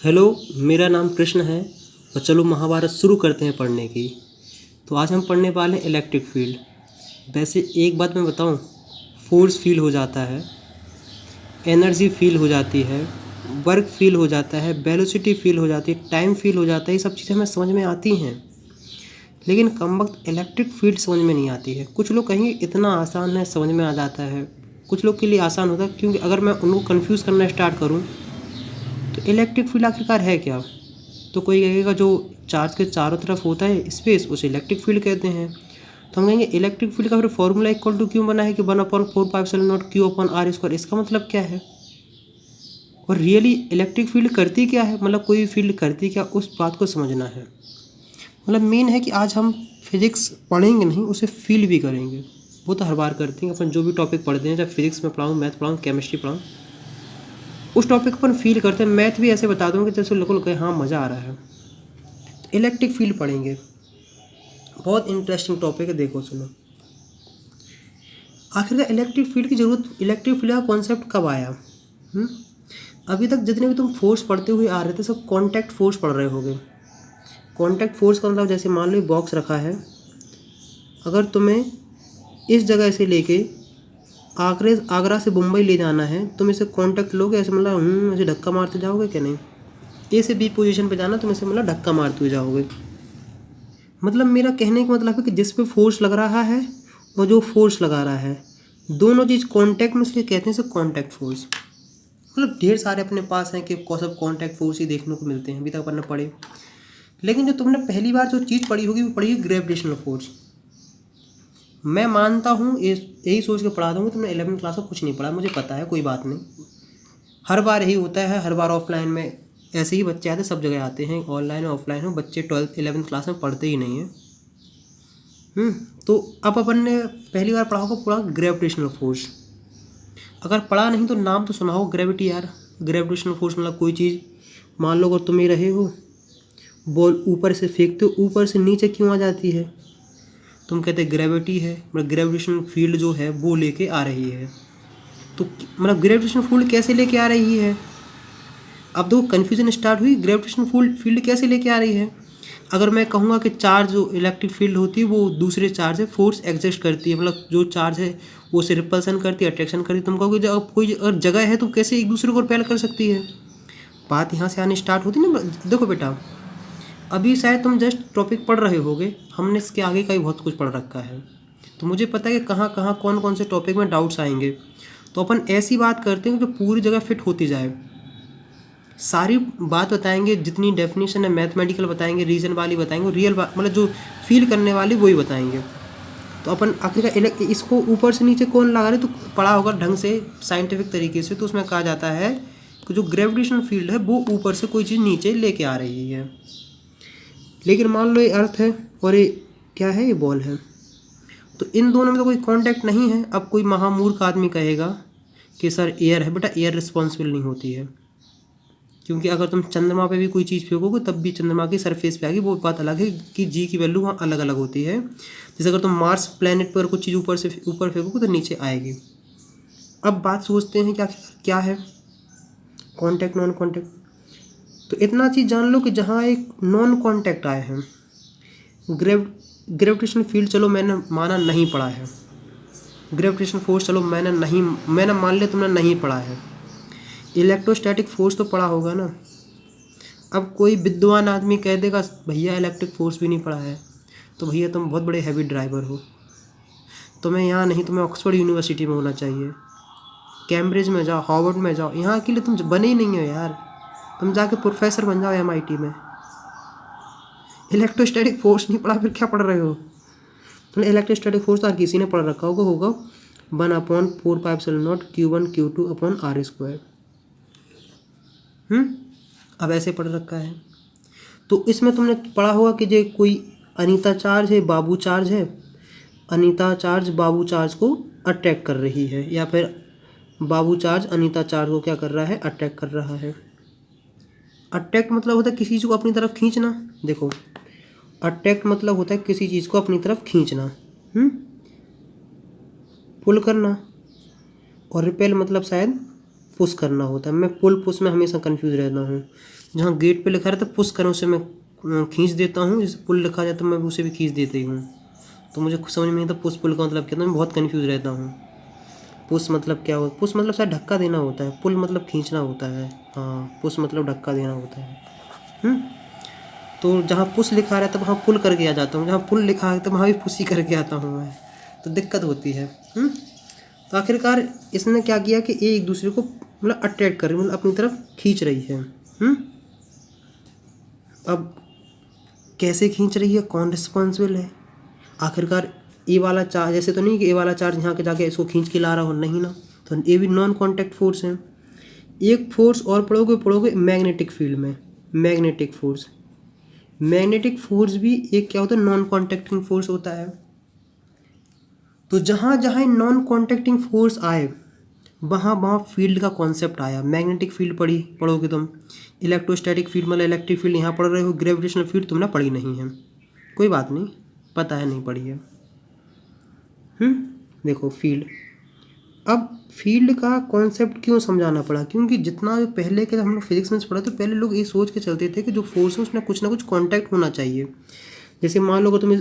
Hello, मेरा नाम कृष्ण है। और चलो महाभारत शुरू करते हैं पढ़ने की। तो आज हम पढ़ने वाले हैं इलेक्ट्रिक फील्ड। वैसे एक बात मैं बताऊं, फोर्स फील हो जाता है, एनर्जी फील हो जाती है, वर्क फील हो जाता है, वेलोसिटी फील हो जाती है, टाइम फील हो जाता है। ये सब चीज़ें हमें समझ में आती हैं, लेकिन कम वक्त इलेक्ट्रिक फील्ड समझ में नहीं आती है। कुछ लोग कहेंगे इतना आसान है, समझ में आ जाता है। कुछ लोग के लिए आसान होता है, क्योंकि अगर मैं उनको कन्फ्यूज़ करना स्टार्ट करूँ तो इलेक्ट्रिक फील्ड आखिरकार है क्या। तो कोई कहेगा जो चार्ज के चारों तरफ होता है स्पेस, उसे इलेक्ट्रिक फील्ड कहते हैं। तो हम कहेंगे इलेक्ट्रिक फील्ड का फिर फॉर्मूला इक्वल टू क्यों बना है कि 1/4πε0 Q/r²। इसका मतलब क्या है, और रियली इलेक्ट्रिक फील्ड करती क्या है, मतलब कोई फील्ड करती क्या, उस बात को समझना है। मतलब मेन है कि आज हम फिजिक्स पढ़ेंगे नहीं, उसे फील भी करेंगे। वो तो हर बार करते हैं अपन, जो भी टॉपिक पढ़ते हैं, चाहे फिजिक्स में पढ़ाऊँ, मैथ पढ़ाऊँ, केमिस्ट्री पढ़ाऊँ, उस टॉपिक अपन फील करते हैं। मैथ भी ऐसे बता दूँगा कि जैसे लोगों को हाँ मज़ा आ रहा है। इलेक्ट्रिक फील्ड पढ़ेंगे, बहुत इंटरेस्टिंग टॉपिक है। देखो सुनो, आखिरकार इलेक्ट्रिक फील्ड की ज़रूरत, इलेक्ट्रिक फील्ड का कॉन्सेप्ट कब आया। अभी तक जितने भी तुम फोर्स पढ़ते हुए आ रहे थे सब कॉन्टैक्ट फोर्स पढ़ रहे होगे। कॉन्टैक्ट फोर्स का मतलब जैसे मान लो बॉक्स रखा है, अगर तुम्हें इस जगह से लेके आगरा से मुंबई ले जाना है, तुम इसे कॉन्टैक्ट लोगे ऐसे, मतलब ऐसे धक्का मारते जाओगे क्या? नहीं, ए से बी पोजीशन पे जाना, तुम इसे मतलब धक्का मारते हुए जाओगे। मतलब मेरा कहने का मतलब है कि जिस पे फोर्स लग रहा है और जो फोर्स लगा रहा है, दोनों चीज़ कांटेक्ट में, इसलिए कहते हैं इसे कांटेक्ट फोर्स। मतलब ढेर सारे अपने पास हैं कि सब कांटेक्ट फोर्स ही देखने को मिलते हैं, अभी तक अपन ने पढ़े। लेकिन जो तुमने पहली बार जो चीज़ पढ़ी होगी वो पढ़ी है ग्रेविटेशनल फोर्स। मैं मानता हूँ, यही सोच के पढ़ा दूँगा, तुमने 11वीं क्लास में कुछ नहीं पढ़ा, मुझे पता है, कोई बात नहीं। हर बार यही होता है, हर बार ऑफलाइन में ऐसे ही बच्चे आते, सब जगह आते हैं, ऑनलाइन और ऑफलाइन हो, बच्चे 12th 11th क्लास में पढ़ते ही नहीं हैं। तो अब अपन ने पहली बार पढ़ा होगा पूरा ग्रेविटेशनल फोर्स। अगर पढ़ा नहीं तो नाम तो सुना हो, ग्रेविटी यार। ग्रेविटेशनल फोर्स मतलब कोई चीज़, मान लो अगर तुम ही रहे हो, बॉल ऊपर से फेंकते हो, ऊपर से नीचे क्यों आ जाती है, तुम कहते ग्रेविटी है, मतलब ग्रेविटेशनल फील्ड जो है वो लेके आ रही है। तो मतलब ग्रेविटेशनल फील्ड कैसे लेके आ रही है, अब दो कन्फ्यूजन स्टार्ट हुई। ग्रेविटेशनल फील्ड कैसे लेके आ रही है, अगर मैं कहूँगा कि चार्ज जो इलेक्ट्रिक फील्ड होती है वो दूसरे चार्ज से फोर्स एग्जिस्ट करती है, मतलब जो चार्ज है वो उसे रिपल्सन करती है, अट्रैक्शन करती है। तुम कहोगे जब कोई अगर जगह है तो कैसे एक दूसरे को रिपेल कर सकती है, बात यहाँ से आनी स्टार्ट होती ना। देखो बेटा, अभी शायद तुम जस्ट टॉपिक पढ़ रहे होगे, हमने इसके आगे का ही बहुत कुछ पढ़ रखा है, तो मुझे पता है कि कहाँ कहाँ कौन कौन से टॉपिक में डाउट्स आएंगे। तो अपन ऐसी बात करते हैं जो पूरी जगह फिट होती जाए, सारी बात बताएंगे, जितनी डेफिनेशन है मैथमेटिकल बताएंगे, रीजन वाली बताएंगे, रियल बात मतलब जो फील करने वाली वही बताएंगे। तो अपन आखिरकार इसको ऊपर से नीचे कौन लगा रहे, तो पढ़ा होगा ढंग से साइंटिफिक तरीके से, तो उसमें कहा जाता है कि जो ग्रेविटेशनल फील्ड है वो ऊपर से कोई चीज़ नीचे लेके आ रही है। लेकिन मान लो ये अर्थ है और ये क्या है, ये बॉल है, तो इन दोनों में तो कोई कांटेक्ट नहीं है। अब कोई महामूर्ख आदमी कहेगा कि सर एयर है, बेटा एयर रिस्पॉन्सिबल नहीं होती है, क्योंकि अगर तुम चंद्रमा पे भी कोई चीज़ फेंकोगे तब भी चंद्रमा की सरफेस पे आएगी। वो बात अलग है कि जी की वैल्यू वहाँ अलग अलग होती है। जैसे अगर तुम मार्स प्लैनेट पर कुछ चीज़ ऊपर से ऊपर फेंकोगे तो नीचे आएगी। अब बात सोचते हैं क्या क्या है कॉन्टैक्ट, नॉन कॉन्टैक्ट। तो इतना चीज़ जान लो कि जहाँ एक नॉन कॉन्टैक्ट आए हैं, ग्रेविटेशनल फील्ड चलो मैंने माना नहीं पढ़ा है, ग्रेविटेशनल फोर्स चलो मैंने मान लिया तुमने नहीं पढ़ा है, इलेक्ट्रोस्टैटिक फोर्स तो पढ़ा होगा ना। अब कोई विद्वान आदमी कह देगा भैया इलेक्ट्रिक फोर्स भी नहीं पढ़ा है, तो भैया तुम बहुत बड़े हैवी ड्राइवर हो, तुम्हें यहाँ नहीं, तुम्हें ऑक्सफोर्ड यूनिवर्सिटी में होना चाहिए, कैम्ब्रिज में जाओ, हार्वर्ड में जाओ, यहाँ के लिए तुम बने ही नहीं हो यार, तुम जाके प्रोफेसर बन जाओ MIT में। इलेक्ट्रोस्टैटिक फोर्स नहीं पढ़ा फिर क्या पढ़ रहे हो तुम? इलेक्ट्रोस्टैटिक फोर्स तो हर किसी ने पढ़ रखा होगा 1/4πε0 Q1Q2/r²। अब ऐसे पढ़ रखा है। तो इसमें तुमने पढ़ा होगा कि जो कोई अनीता चार्ज है, बाबू चार्ज है, अनीता चार्ज बाबू चार्ज को अट्रैक्ट कर रही है, या फिर बाबू चार्ज अनीता चार्ज को क्या कर रहा है, अट्रैक्ट कर रहा है। अट्रैक्ट मतलब होता है किसी चीज़ को अपनी तरफ खींचना। देखो, अट्रैक्ट मतलब होता है किसी चीज़ को अपनी तरफ खींचना, पुल करना। और रिपेल मतलब शायद पुश करना होता है। मैं पुल पुश में हमेशा कंफ्यूज रहता हूँ। जहाँ गेट पे लिखा रहता है पुश करो, उसे मैं खींच देता हूँ, जैसे पुल लिखा जाता है मैं उसे भी खींच देती हूँ। तो मुझे समझ में नहीं आता पुश पुल का मतलब क्या था, मैं बहुत कंफ्यूज रहता हूँ। पुश मतलब क्या होता है? पुश मतलब शायद धक्का देना होता है, पुल मतलब खींचना होता है। हाँ, पुश मतलब धक्का देना होता है। तो जहाँ पुश लिखा रहता है वहाँ पुल करके आ जाता हूँ, जहाँ पुल लिखा है तो वहाँ भी पुश ही करके आता हूँ मैं। तो दिक्कत होती है। तो आखिरकार इसने क्या किया कि ये एक दूसरे को मतलब अट्रैक्ट कर रही है, मतलब अपनी तरफ खींच रही है। अब कैसे खींच रही है, कौन रिस्पॉन्सिबल है? आखिरकार ए वाला चार्ज ऐसे तो नहीं कि ए वाला चार्ज यहाँ के जाके इसको खींच के ला रहा हो, नहीं ना। तो ये भी नॉन कॉन्टैक्ट फोर्स है। एक फोर्स और पढ़ोगे मैग्नेटिक फील्ड में, मैग्नेटिक फोर्स। मैग्नेटिक फोर्स भी एक क्या होता है, नॉन कॉन्टैक्टिंग फोर्स होता है। तो जहाँ जहाँ नॉन कॉन्टैक्टिंग फोर्स आए वहाँ वहाँ फील्ड का कॉन्सेप्ट आया। मैग्नेटिक फील्ड पढ़ोगे तुम, इलेक्ट्रोस्टैटिक फील्ड मतलब इलेक्ट्रिक फील्ड यहाँ पढ़ रहे हो, ग्रेविटेशनल फील्ड तुमने पढ़ी नहीं है, कोई बात नहीं, पता है नहीं पढ़ी है। देखो फील्ड, अब फील्ड का कॉन्सेप्ट क्यों समझाना पड़ा? क्योंकि जितना जो पहले के हम लोग फिजिक्स में पढ़ा तो पहले लोग ये सोच के चलते थे कि जो फोर्स है उसमें कुछ ना कुछ कांटेक्ट होना चाहिए। जैसे मान लो कि तुम्हें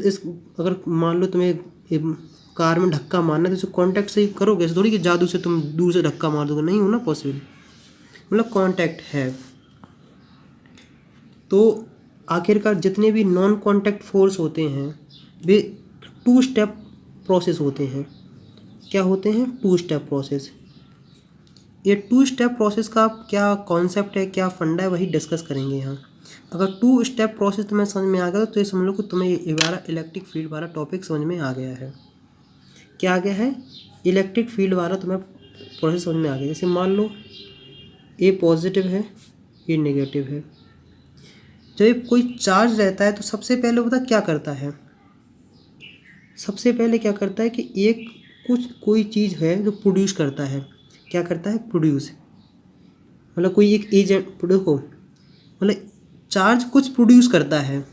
अगर मान लो तुम्हें कार में धक्का मारना है तो कांटेक्ट से ही करोगे, ऐसे थोड़ी कि जादू से तुम दूर से धक्का मार दोगे, नहीं होना पॉसिबल, मतलब कांटेक्ट है। तो आखिरकार जितने भी नॉन कांटेक्ट फोर्स होते हैं वे 2 स्टेप प्रोसेस होते हैं। क्या होते हैं? 2 स्टेप प्रोसेस। ये 2 स्टेप प्रोसेस का क्या कॉन्सेप्ट है, क्या फंडा है, वही डिस्कस करेंगे यहाँ। अगर 2 स्टेप प्रोसेस तुम्हें समझ में आ गया तो ये समझ लो कि तुम्हें ये वाला इलेक्ट्रिक फील्ड वाला टॉपिक समझ में आ गया है। क्या आ गया है? इलेक्ट्रिक फील्ड वाला तुम्हें प्रोसेस समझ में आ गया। जैसे मान लो ए पॉजिटिव है, ए नेगेटिव है। जब कोई चार्ज रहता है तो सबसे पहले पता क्या करता है? सबसे पहले क्या करता है कि एक कोई चीज़ है जो प्रोड्यूस करता है। क्या करता है? प्रोड्यूस, मतलब कोई एक एजेंट, देखो मतलब चार्ज कुछ प्रोड्यूस करता है।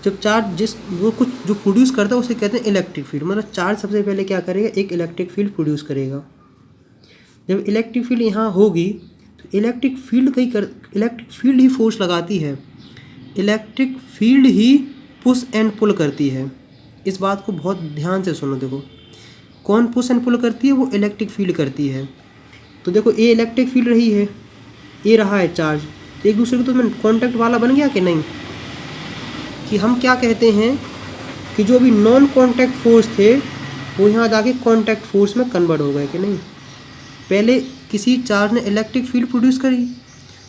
जब चार्ज वो कुछ जो प्रोड्यूस करता है उसे कहते हैं इलेक्ट्रिक फील्ड। मतलब चार्ज सबसे पहले क्या करेगा? एक इलेक्ट्रिक फील्ड प्रोड्यूस करेगा। जब इलेक्ट्रिक फील्ड यहाँ होगी तो इलेक्ट्रिक फील्ड ही फोर्स लगाती है। इलेक्ट्रिक फील्ड ही पुश एंड पुल करती है। इस बात को बहुत ध्यान से सुनो। देखो कौन पुश एंड पुल करती है? वो इलेक्ट्रिक फील्ड करती है। तो देखो ये इलेक्ट्रिक फील्ड रही है, ये रहा है चार्ज, एक दूसरे को तो में कॉन्टैक्ट वाला बन गया कि नहीं? कि हम क्या कहते हैं कि जो अभी नॉन कॉन्टैक्ट फोर्स थे वो यहाँ जाके कॉन्टैक्ट फोर्स में कन्वर्ट हो गए कि नहीं? पहले किसी चार्ज ने इलेक्ट्रिक फील्ड प्रोड्यूस करी,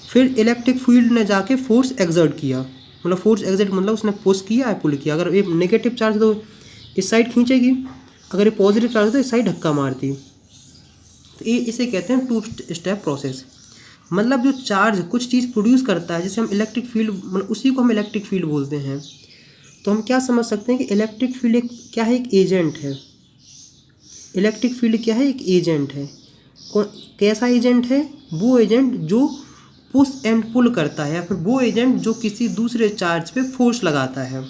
फिर इलेक्ट्रिक फील्ड ने जाके फोर्स एक्सर्ट किया, मतलब फोर्स एक्सर्ट मतलब उसने पुश किया है, पुल किया। अगर ये नेगेटिव चार्ज तो इस साइड खींचेगी, अगर ये पॉजिटिव चार्ज तो इस साइड धक्का मारती। तो ये इसे कहते हैं 2 स्टेप प्रोसेस। मतलब जो चार्ज कुछ चीज़ प्रोड्यूस करता है, जैसे हम इलेक्ट्रिक फील्ड, मतलब उसी को हम इलेक्ट्रिक फील्ड बोलते हैं। तो हम क्या समझ सकते हैं कि इलेक्ट्रिक फील्ड एक क्या है? एक एजेंट है। इलेक्ट्रिक फील्ड क्या है? एक एजेंट है। कैसा एजेंट है? वो एजेंट जो पुश एंड पुल करता है, या फिर वो एजेंट जो किसी दूसरे चार्ज पे फोर्स लगाता है,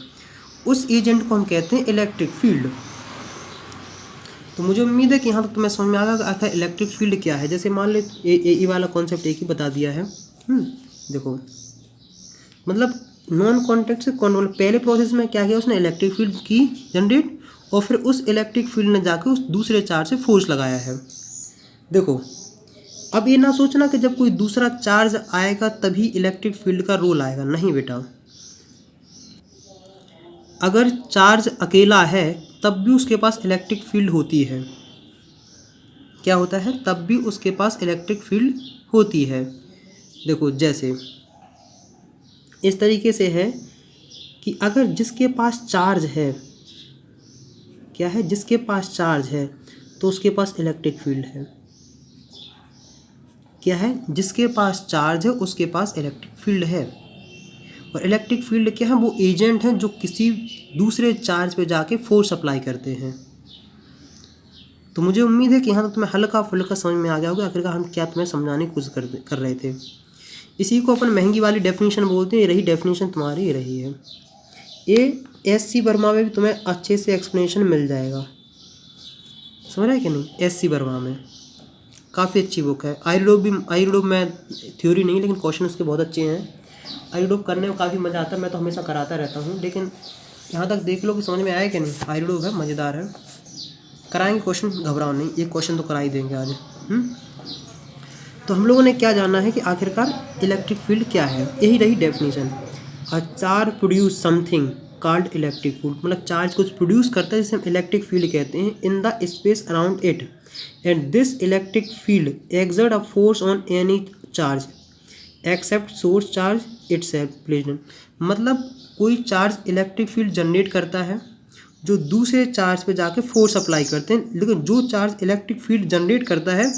उस एजेंट को हम कहते हैं इलेक्ट्रिक फील्ड। तो मुझे उम्मीद है कि यहाँ तक तुम्हें समझ में आ गया आखिर इलेक्ट्रिक फील्ड क्या है। जैसे मान ले ये वाला कॉन्सेप्ट एक ही बता दिया है। देखो मतलब नॉन कॉन्टैक्ट से मतलब पहले प्रोसेस में क्या किया उसने? इलेक्ट्रिक फील्ड की जनरेट, और फिर उस इलेक्ट्रिक फील्ड ने जाकर उस दूसरे चार्ज से फोर्स लगाया है। देखो अब ये ना सोचना कि जब कोई दूसरा चार्ज आएगा तभी इलेक्ट्रिक फील्ड का रोल आएगा, नहीं बेटा। अगर चार्ज अकेला है तब भी उसके पास इलेक्ट्रिक फील्ड होती है। क्या होता है? तब भी उसके पास इलेक्ट्रिक फील्ड होती है। देखो जैसे इस तरीके से है कि अगर जिसके पास चार्ज है, क्या है? जिसके पास चार्ज है तो उसके पास इलेक्ट्रिक फील्ड है। क्या है? जिसके पास चार्ज है उसके पास इलेक्ट्रिक फील्ड है। और इलेक्ट्रिक फील्ड क्या है? वो एजेंट हैं जो किसी दूसरे चार्ज पे जाके फोर्स अप्लाई करते हैं। तो मुझे उम्मीद है कि यहाँ तक तुम्हें हल्का फुल्का समझ में आ गया होगा आखिरकार हम क्या तुम्हें समझाने की कोशिश कर रहे थे। इसी को अपन महंगी वाली डेफिनेशन बोलते हैं। ये रही डेफिनेशन तुम्हारी, ये रही है। ये SC वर्मा में भी तुम्हें अच्छे से एक्सप्लेनेशन मिल जाएगा, समझ रहे हैं कि नहीं? SC वर्मा में काफ़ी अच्छी बुक है। आई में थ्योरी नहीं, लेकिन क्वेश्चन उसके बहुत अच्छे हैं। आई करने में काफ़ी मज़ा आता है, मैं तो हमेशा कराता रहता हूँ। लेकिन यहाँ तक देख लो कि समझ में आया कि नहीं। आई है, मज़ेदार है, कराएंगे क्वेश्चन, घबराओ नहीं, एक क्वेश्चन तो करा ही देंगे आज। तो हम लोगों ने क्या जाना है कि आखिरकार इलेक्ट्रिक फील्ड क्या है, यही रही definition. A charge produce something called electric field, मतलब चार्ज कुछ प्रोड्यूस करता है जिसे हम इलेक्ट्रिक फील्ड कहते हैं, in the space around it, and this electric field exert a force on any charge except source charge itself placed. मतलब कोई चार्ज इलेक्ट्रिक फील्ड जनरेट करता है जो दूसरे चार्ज पे जाके फोर्स अप्लाई करते हैं, लेकिन जो चार्ज इलेक्ट्रिक फील्ड जनरेट करता है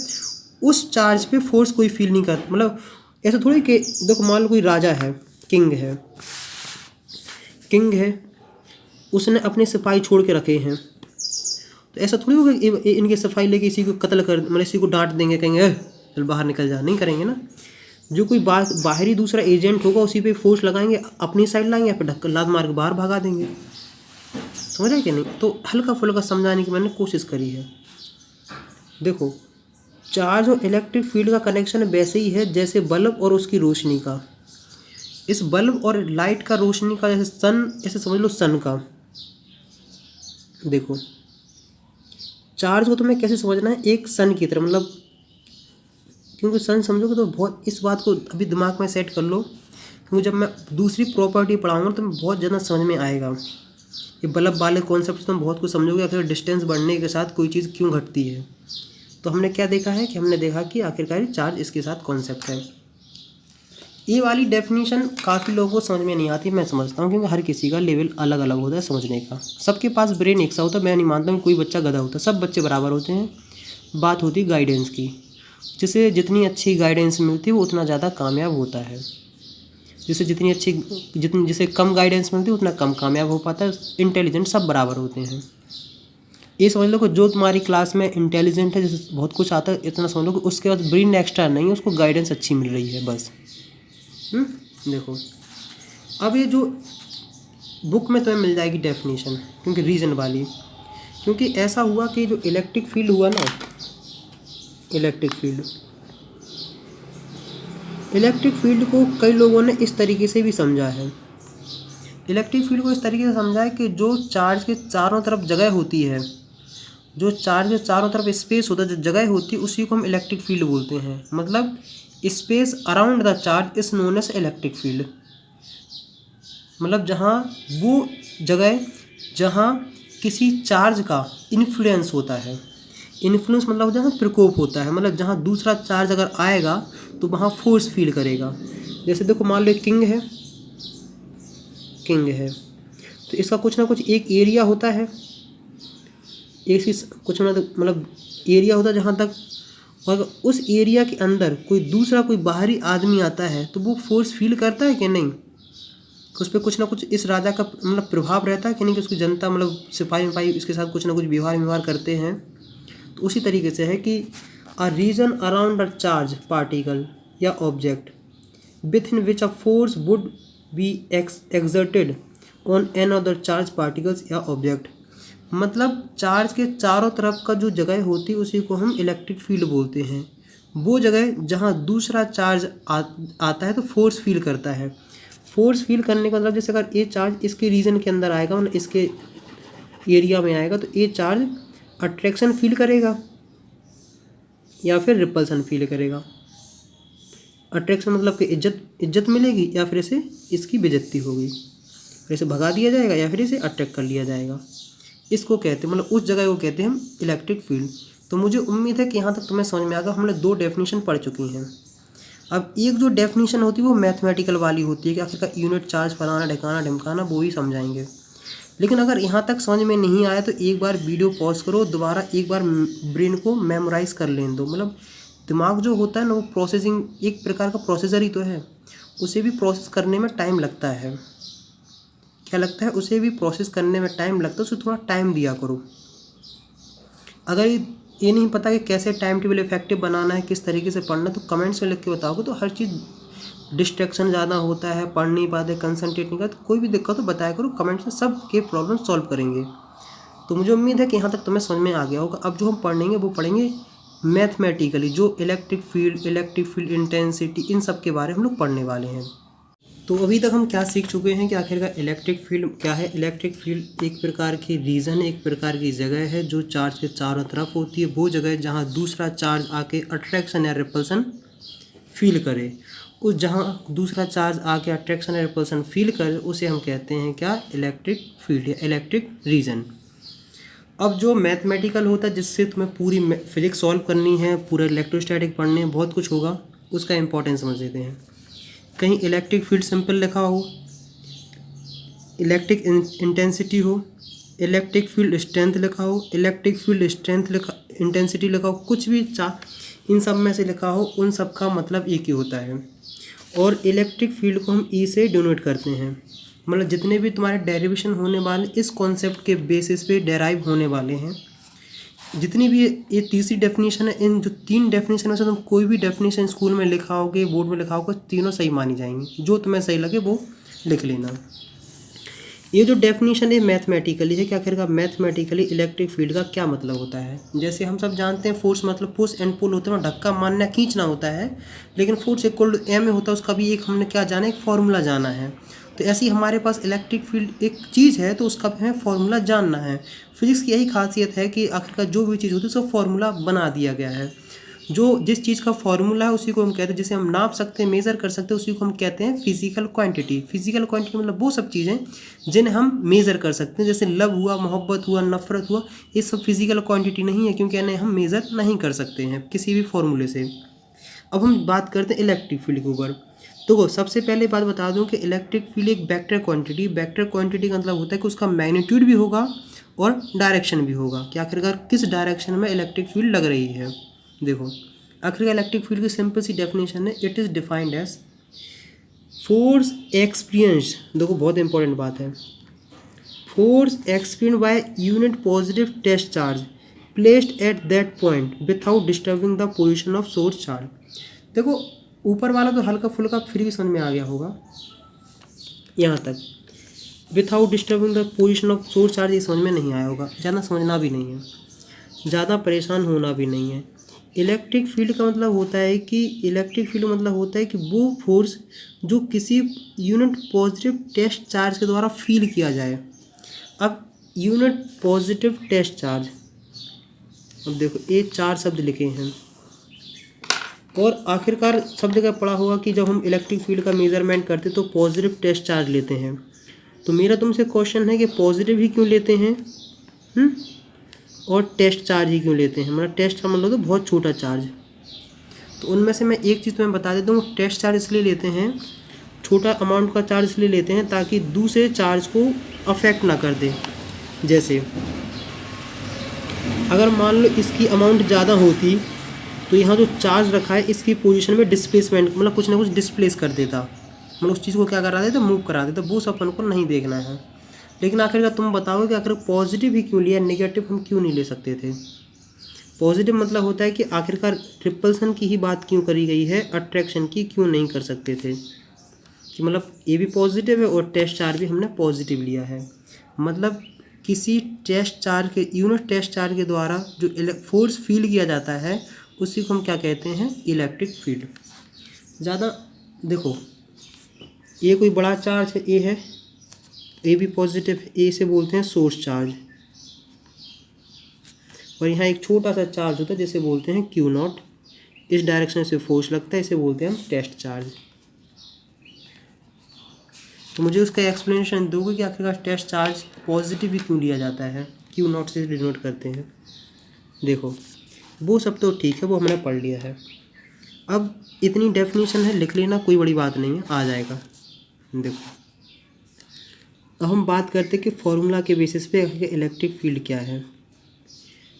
उस चार्ज पे फोर्स कोई फील नहीं करता। मतलब ऐसा थोड़ी कि देखो, मान लो कोई राजा है, किंग है, उसने अपने सिपाही छोड़ के रखे हैं, तो ऐसा थोड़ी होगा इनके सिपाही लेके इसी को कत्ल कर, मतलब इसी को डांट देंगे, कहेंगे चल बाहर निकल जा, नहीं करेंगे ना। जो कोई बाहरी दूसरा एजेंट होगा उसी पे फोर्स लगाएंगे, अपनी साइड लाएंगे या फिर ढक्कन लात मार के बाहर भगा देंगे। समझ आए कि नहीं। तो हल्का फुल्का समझाने की मैंने कोशिश करी है। देखो, चार्ज और इलेक्ट्रिक फील्ड का कनेक्शन वैसे ही है जैसे बल्ब और उसकी रोशनी का। इस बल्ब और लाइट का रोशनी का जैसे सन, ऐसे समझ लो सन का। देखो, चार्ज को तुम्हें कैसे समझना है, एक सन की तरह, मतलब क्योंकि सन समझोगे तो बहुत, इस बात को अभी दिमाग में सेट कर लो, क्योंकि जब मैं दूसरी प्रॉपर्टी पढ़ाऊँगा तो बहुत ज़्यादा समझ में आएगा। ये बल्ब वाले कॉन्सेप्ट तुम बहुत कुछ समझोगे, आखिर डिस्टेंस बढ़ने के साथ कोई चीज़ क्यों घटती है। तो हमने क्या देखा है कि हमने देखा कि आखिरकार चार्ज इसके साथ कॉन्सेप्ट है। ये वाली डेफिनेशन काफ़ी लोगों को समझ में नहीं आती, मैं समझता हूँ, क्योंकि हर किसी का लेवल अलग अलग होता है समझने का। सबके पास ब्रेन एक सा होता है, मैं नहीं मानता हूँ कोई बच्चा गधा होता है, सब बच्चे बराबर होते हैं। बात होती गाइडेंस की, जिसे जितनी अच्छी गाइडेंस मिलती है वो उतना ज़्यादा कामयाब होता है, जिसे कम गाइडेंस मिलती है उतना कम कामयाब हो पाता है। इंटेलिजेंट सब बराबर होते हैं। ये समझ लो कि जो तुम्हारी क्लास में इंटेलिजेंट है, जिसे बहुत कुछ आता है, इतना समझ लो कि उसके बाद ब्रेन एक्स्ट्रा नहीं है, उसको गाइडेंस अच्छी मिल रही है बस। देखो, अब ये जो बुक में तुम्हें मिल जाएगी डेफिनेशन, क्योंकि रीज़न वाली, क्योंकि ऐसा हुआ कि जो इलेक्ट्रिक फील्ड हुआ ना, इलेक्ट्रिक फील्ड को कई लोगों ने इस तरीके से भी समझा है। इलेक्ट्रिक फील्ड को इस तरीके से समझा है कि जो चार्ज के चारों तरफ जगह होती है, जो चार्ज के चारों तरफ स्पेस होता है, जो जगह होती है, उसी को हम इलेक्ट्रिक फील्ड बोलते हैं। मतलब space around the charge is known as electric field. मतलब जहाँ वो जगह जहाँ किसी चार्ज का इन्फ्लुएंस होता है, इन्फ्लुएंस मतलब जहाँ प्रकोप होता है, मतलब जहाँ दूसरा चार्ज अगर आएगा तो वहाँ फोर्स फील करेगा। जैसे देखो, मान लो किंग है, तो इसका कुछ ना कुछ एक एरिया होता है, एक ही कुछ मतलब एरिया होता है जहाँ तक, और उस एरिया के अंदर कोई बाहरी आदमी आता है तो वो फोर्स फील करता है कि नहीं, उस पर कुछ ना कुछ इस राजा का मतलब प्रभाव रहता है कि नहीं, कि उसकी जनता मतलब सिपाही इसके साथ कुछ ना कुछ व्यवहार करते हैं। तो उसी तरीके से है कि a region around a charge particle या object within which a force would be exerted on another charge particles या ऑब्जेक्ट। मतलब चार्ज के चारों तरफ का जो जगह होती है उसी को हम इलेक्ट्रिक फील्ड बोलते हैं। वो जगह जहाँ दूसरा चार्ज आता है तो फोर्स फील करता है। फोर्स फील करने का मतलब, जैसे अगर ये चार्ज इसके रीजन के अंदर आएगा, मतलब इसके एरिया में आएगा, तो ये चार्ज अट्रैक्शन फील करेगा या फिर रिपल्सन फील करेगा। अट्रैक्शन मतलब कि इज्जत मिलेगी, या फिर इसे इसकी बेइज्जती होगी, इसे भगा दिया जाएगा या फिर इसे अट्रैक्ट कर लिया जाएगा। इसको कहते हैं, मतलब उस जगह को कहते हैं हम इलेक्ट्रिक फील्ड। तो मुझे उम्मीद है कि यहाँ तक तुम्हें समझ में आ गया। हमने 2 डेफिनेशन पढ़ चुकी हैं। अब एक जो डेफिनेशन होती है वो मैथमेटिकल वाली होती है कि आखिरकार यूनिट चार्ज फलाना ढिकाना ढिमकाना, वो ही समझाएंगे। लेकिन अगर यहाँ तक समझ में नहीं आया तो एक बार वीडियो पॉज करो, दोबारा एक बार ब्रेन को मेमोराइज़ कर लेने दो। मतलब दिमाग जो होता है ना, वो प्रोसेसिंग एक प्रकार का प्रोसेसर ही तो है, उसे भी प्रोसेस करने में टाइम लगता है। क्या लगता है? उसे भी प्रोसेस करने में टाइम लगता है, उसे थोड़ा टाइम दिया करो। अगर ये नहीं पता कि कैसे टाइम टेबल इफेक्टिव बनाना है, किस तरीके से पढ़ना, तो कमेंट्स में लिख के बताओगे तो हर चीज़, डिस्ट्रैक्शन ज़्यादा होता है, पढ़ नहीं पाते, कंसंट्रेट नहीं करते, कोई भी दिक्कत हो बताया करो कमेंट्स में, सब के प्रॉब्लम सॉल्व करेंगे। तो मुझे उम्मीद है कि यहाँ तक तुम्हें समझ में आ गया होगा। अब जो हम पढ़ेंगे वो पढ़ेंगे मैथमेटिकली जो इलेक्ट्रिक फील्ड इंटेंसिटी, इन सब के बारे में हम लोग पढ़ने वाले हैं। तो अभी तक हम क्या सीख चुके हैं कि आखिरकार इलेक्ट्रिक फील्ड क्या है। इलेक्ट्रिक फील्ड एक प्रकार की रीजन, एक प्रकार की जगह है जो चार्ज के चारों तरफ होती है। वो जगह जहाँ दूसरा चार्ज आके अट्रैक्शन या रिपल्सन फील करे, उस जहाँ दूसरा चार्ज आके अट्रैक्शन या रिपल्सन फील करे उसे हम कहते हैं क्या, इलेक्ट्रिक फील्ड या इलेक्ट्रिक रीजन। अब जो मैथमेटिकल होता है जिससे तुम्हें पूरी फिजिक्स सॉल्व करनी है, पूरा इलेक्ट्रोस्टैटिक पढ़ने हैं, बहुत कुछ होगा, उसका इंपॉर्टेंस समझ लेते हैं। कहीं इलेक्ट्रिक फील्ड सिंपल लिखा हो, इलेक्ट्रिक इंटेंसिटी हो, इलेक्ट्रिक फील्ड स्ट्रेंथ लिखा हो, इलेक्ट्रिक फील्ड स्ट्रेंथ लिखा, इंटेंसिटी लिखा हो, कुछ भी इन सब में से लिखा हो, उन सब का मतलब एक ही होता है। और इलेक्ट्रिक फील्ड को हम ई से डिनोट करते हैं। मतलब जितने भी तुम्हारे डेरिवेशन होने वाले इस कॉन्सेप्ट के बेसिस पे डेराइव होने वाले हैं, जितनी भी ये तीसरी डेफिनेशन है, इन जो 3 डेफिनेशन में से तुम कोई भी डेफिनेशन स्कूल में लिखा होगे, बोर्ड में लिखा होगा, तीनों सही मानी जाएंगी। जो तुम्हें सही लगे वो लिख लेना। ये जो डेफिनेशन है मैथमेटिकली है कि आखिरकार मैथमेटिकली इलेक्ट्रिक फील्ड का क्या मतलब होता है। जैसे हम सब जानते हैं फोर्स मतलब पुश एंड पुल होता है, धक्का मारना खींचना होता है, लेकिन फोर्स इक्वल टू एम में होता है, उसका भी एक हमने क्या जाना है, एक फार्मूला जाना है। तो ऐसे ही हमारे पास इलेक्ट्रिक फील्ड एक चीज़ है तो उसका भी हमें फार्मूला जानना है। फिजिक्स की यही खासियत है कि आखिरकार जो भी चीज़ होती है उसका फार्मूला बना दिया गया है। जो जिस चीज़ का फार्मूला है उसी को हम कहते हैं, जिसे हम नाप सकते हैं, मेज़र कर सकते हैं, उसी को हम कहते हैं फिजिकल क्वांटिटी। फिजिकल क्वांटिटी मतलब वो सब चीज़ें जिन्हें हम मेज़र कर सकते हैं, जैसे लव हुआ, मोहब्बत हुआ, नफ़रत हुआ, ये सब फिजिकल क्वांटिटी नहीं है क्योंकि इन्हें हम मेज़र नहीं कर सकते हैं किसी भी फार्मूले से। अब हम बात करते हैं इलेक्ट्रिक फील्ड के ऊपर। तो सबसे पहले बात बता दूं कि इलेक्ट्रिक फील्ड एक वेक्टर क्वांटिटी का मतलब होता है कि उसका मैग्नीट्यूड भी होगा और डायरेक्शन भी होगा कि आखिरकार किस डायरेक्शन में इलेक्ट्रिक फील्ड लग रही है। देखो आखिरकार इलेक्ट्रिक फील्ड की सिंपल सी डेफिनेशन है, it is defined as force experience. देखो बहुत इंपॉर्टेंट बात है, force experience by unit positive test charge placed at that point without disturbing the position of source charge. देखो ऊपर वाला तो हल्का फुल्का फिर भी समझ में आ गया होगा, यहाँ तक without disturbing the position of source charge ये समझ में नहीं आया होगा, ज़्यादा समझना भी नहीं है, ज़्यादा परेशान होना भी नहीं है। इलेक्ट्रिक फील्ड का मतलब होता है कि वो फोर्स जो किसी यूनिट पॉजिटिव टेस्ट चार्ज के द्वारा फील किया जाए। अब यूनिट पॉजिटिव टेस्ट चार्ज, अब देखो ये 4 शब्द लिखे हैं और आखिरकार सब जगह पढ़ा होगा कि जब हम इलेक्ट्रिक फील्ड का मेजरमेंट करते तो पॉजिटिव टेस्ट चार्ज लेते हैं। तो मेरा तुमसे क्वेश्चन है कि पॉजिटिव ही क्यों लेते हैं और टेस्ट चार्ज ही क्यों लेते हैं। मतलब टेस्ट का मतलब तो बहुत छोटा चार्ज। तो उनमें से मैं एक चीज़ तुम्हें बता देता हूँ, टेस्ट चार्ज इसलिए लेते हैं, छोटा अमाउंट का चार्ज इसलिए लेते हैं ताकि दूसरे चार्ज को अफेक्ट ना कर दे। जैसे अगर मान लो इसकी अमाउंट ज़्यादा होती तो यहाँ जो चार्ज रखा है इसकी पोजीशन में डिस्प्लेसमेंट मतलब कुछ ना कुछ डिस्प्लेस कर देता, मतलब उस चीज़ को क्या करा देता, मूव करा देता। वो सब अपन को नहीं देखना है। लेकिन आखिरकार तुम बताओ कि आखिर पॉजिटिव ही क्यों लिया, नेगेटिव हम क्यों नहीं ले सकते थे। पॉजिटिव मतलब होता है कि आखिरकार रिपल्सन की ही बात क्यों करी गई है, अट्रैक्शन की क्यों नहीं कर सकते थे, कि मतलब ये भी पॉजिटिव है और टेस्ट चार्ज भी हमने पॉजिटिव लिया है। मतलब किसी टेस्ट चार्ज के यूनिट टेस्ट चार्ज के द्वारा जो फोर्स फील किया जाता है उसी को हम क्या कहते हैं, इलेक्ट्रिक फील्ड। ज़्यादा देखो ये कोई बड़ा चार्ज है, ए है, ए भी पॉजिटिव है, ए से बोलते हैं सोर्स चार्ज। और यहाँ एक छोटा सा चार्ज होता है जिसे बोलते हैं क्यू नॉट, इस डायरेक्शन से फोर्स लगता है, इसे बोलते हैं हम टेस्ट चार्ज। तो मुझे उसका एक्सप्लेनेशन दोगे कि आखिरकार टेस्ट चार्ज पॉजिटिव भी क्यों लिया जाता है, क्यू नॉट से डिनोट करते हैं। देखो वो सब तो ठीक है, वो हमने पढ़ लिया है। अब इतनी डेफिनेशन है, लिख लेना, कोई बड़ी बात नहीं है, आ जाएगा। देखो अब हम बात करते हैं कि फॉर्मूला के बेसिस पे इलेक्ट्रिक फील्ड क्या है।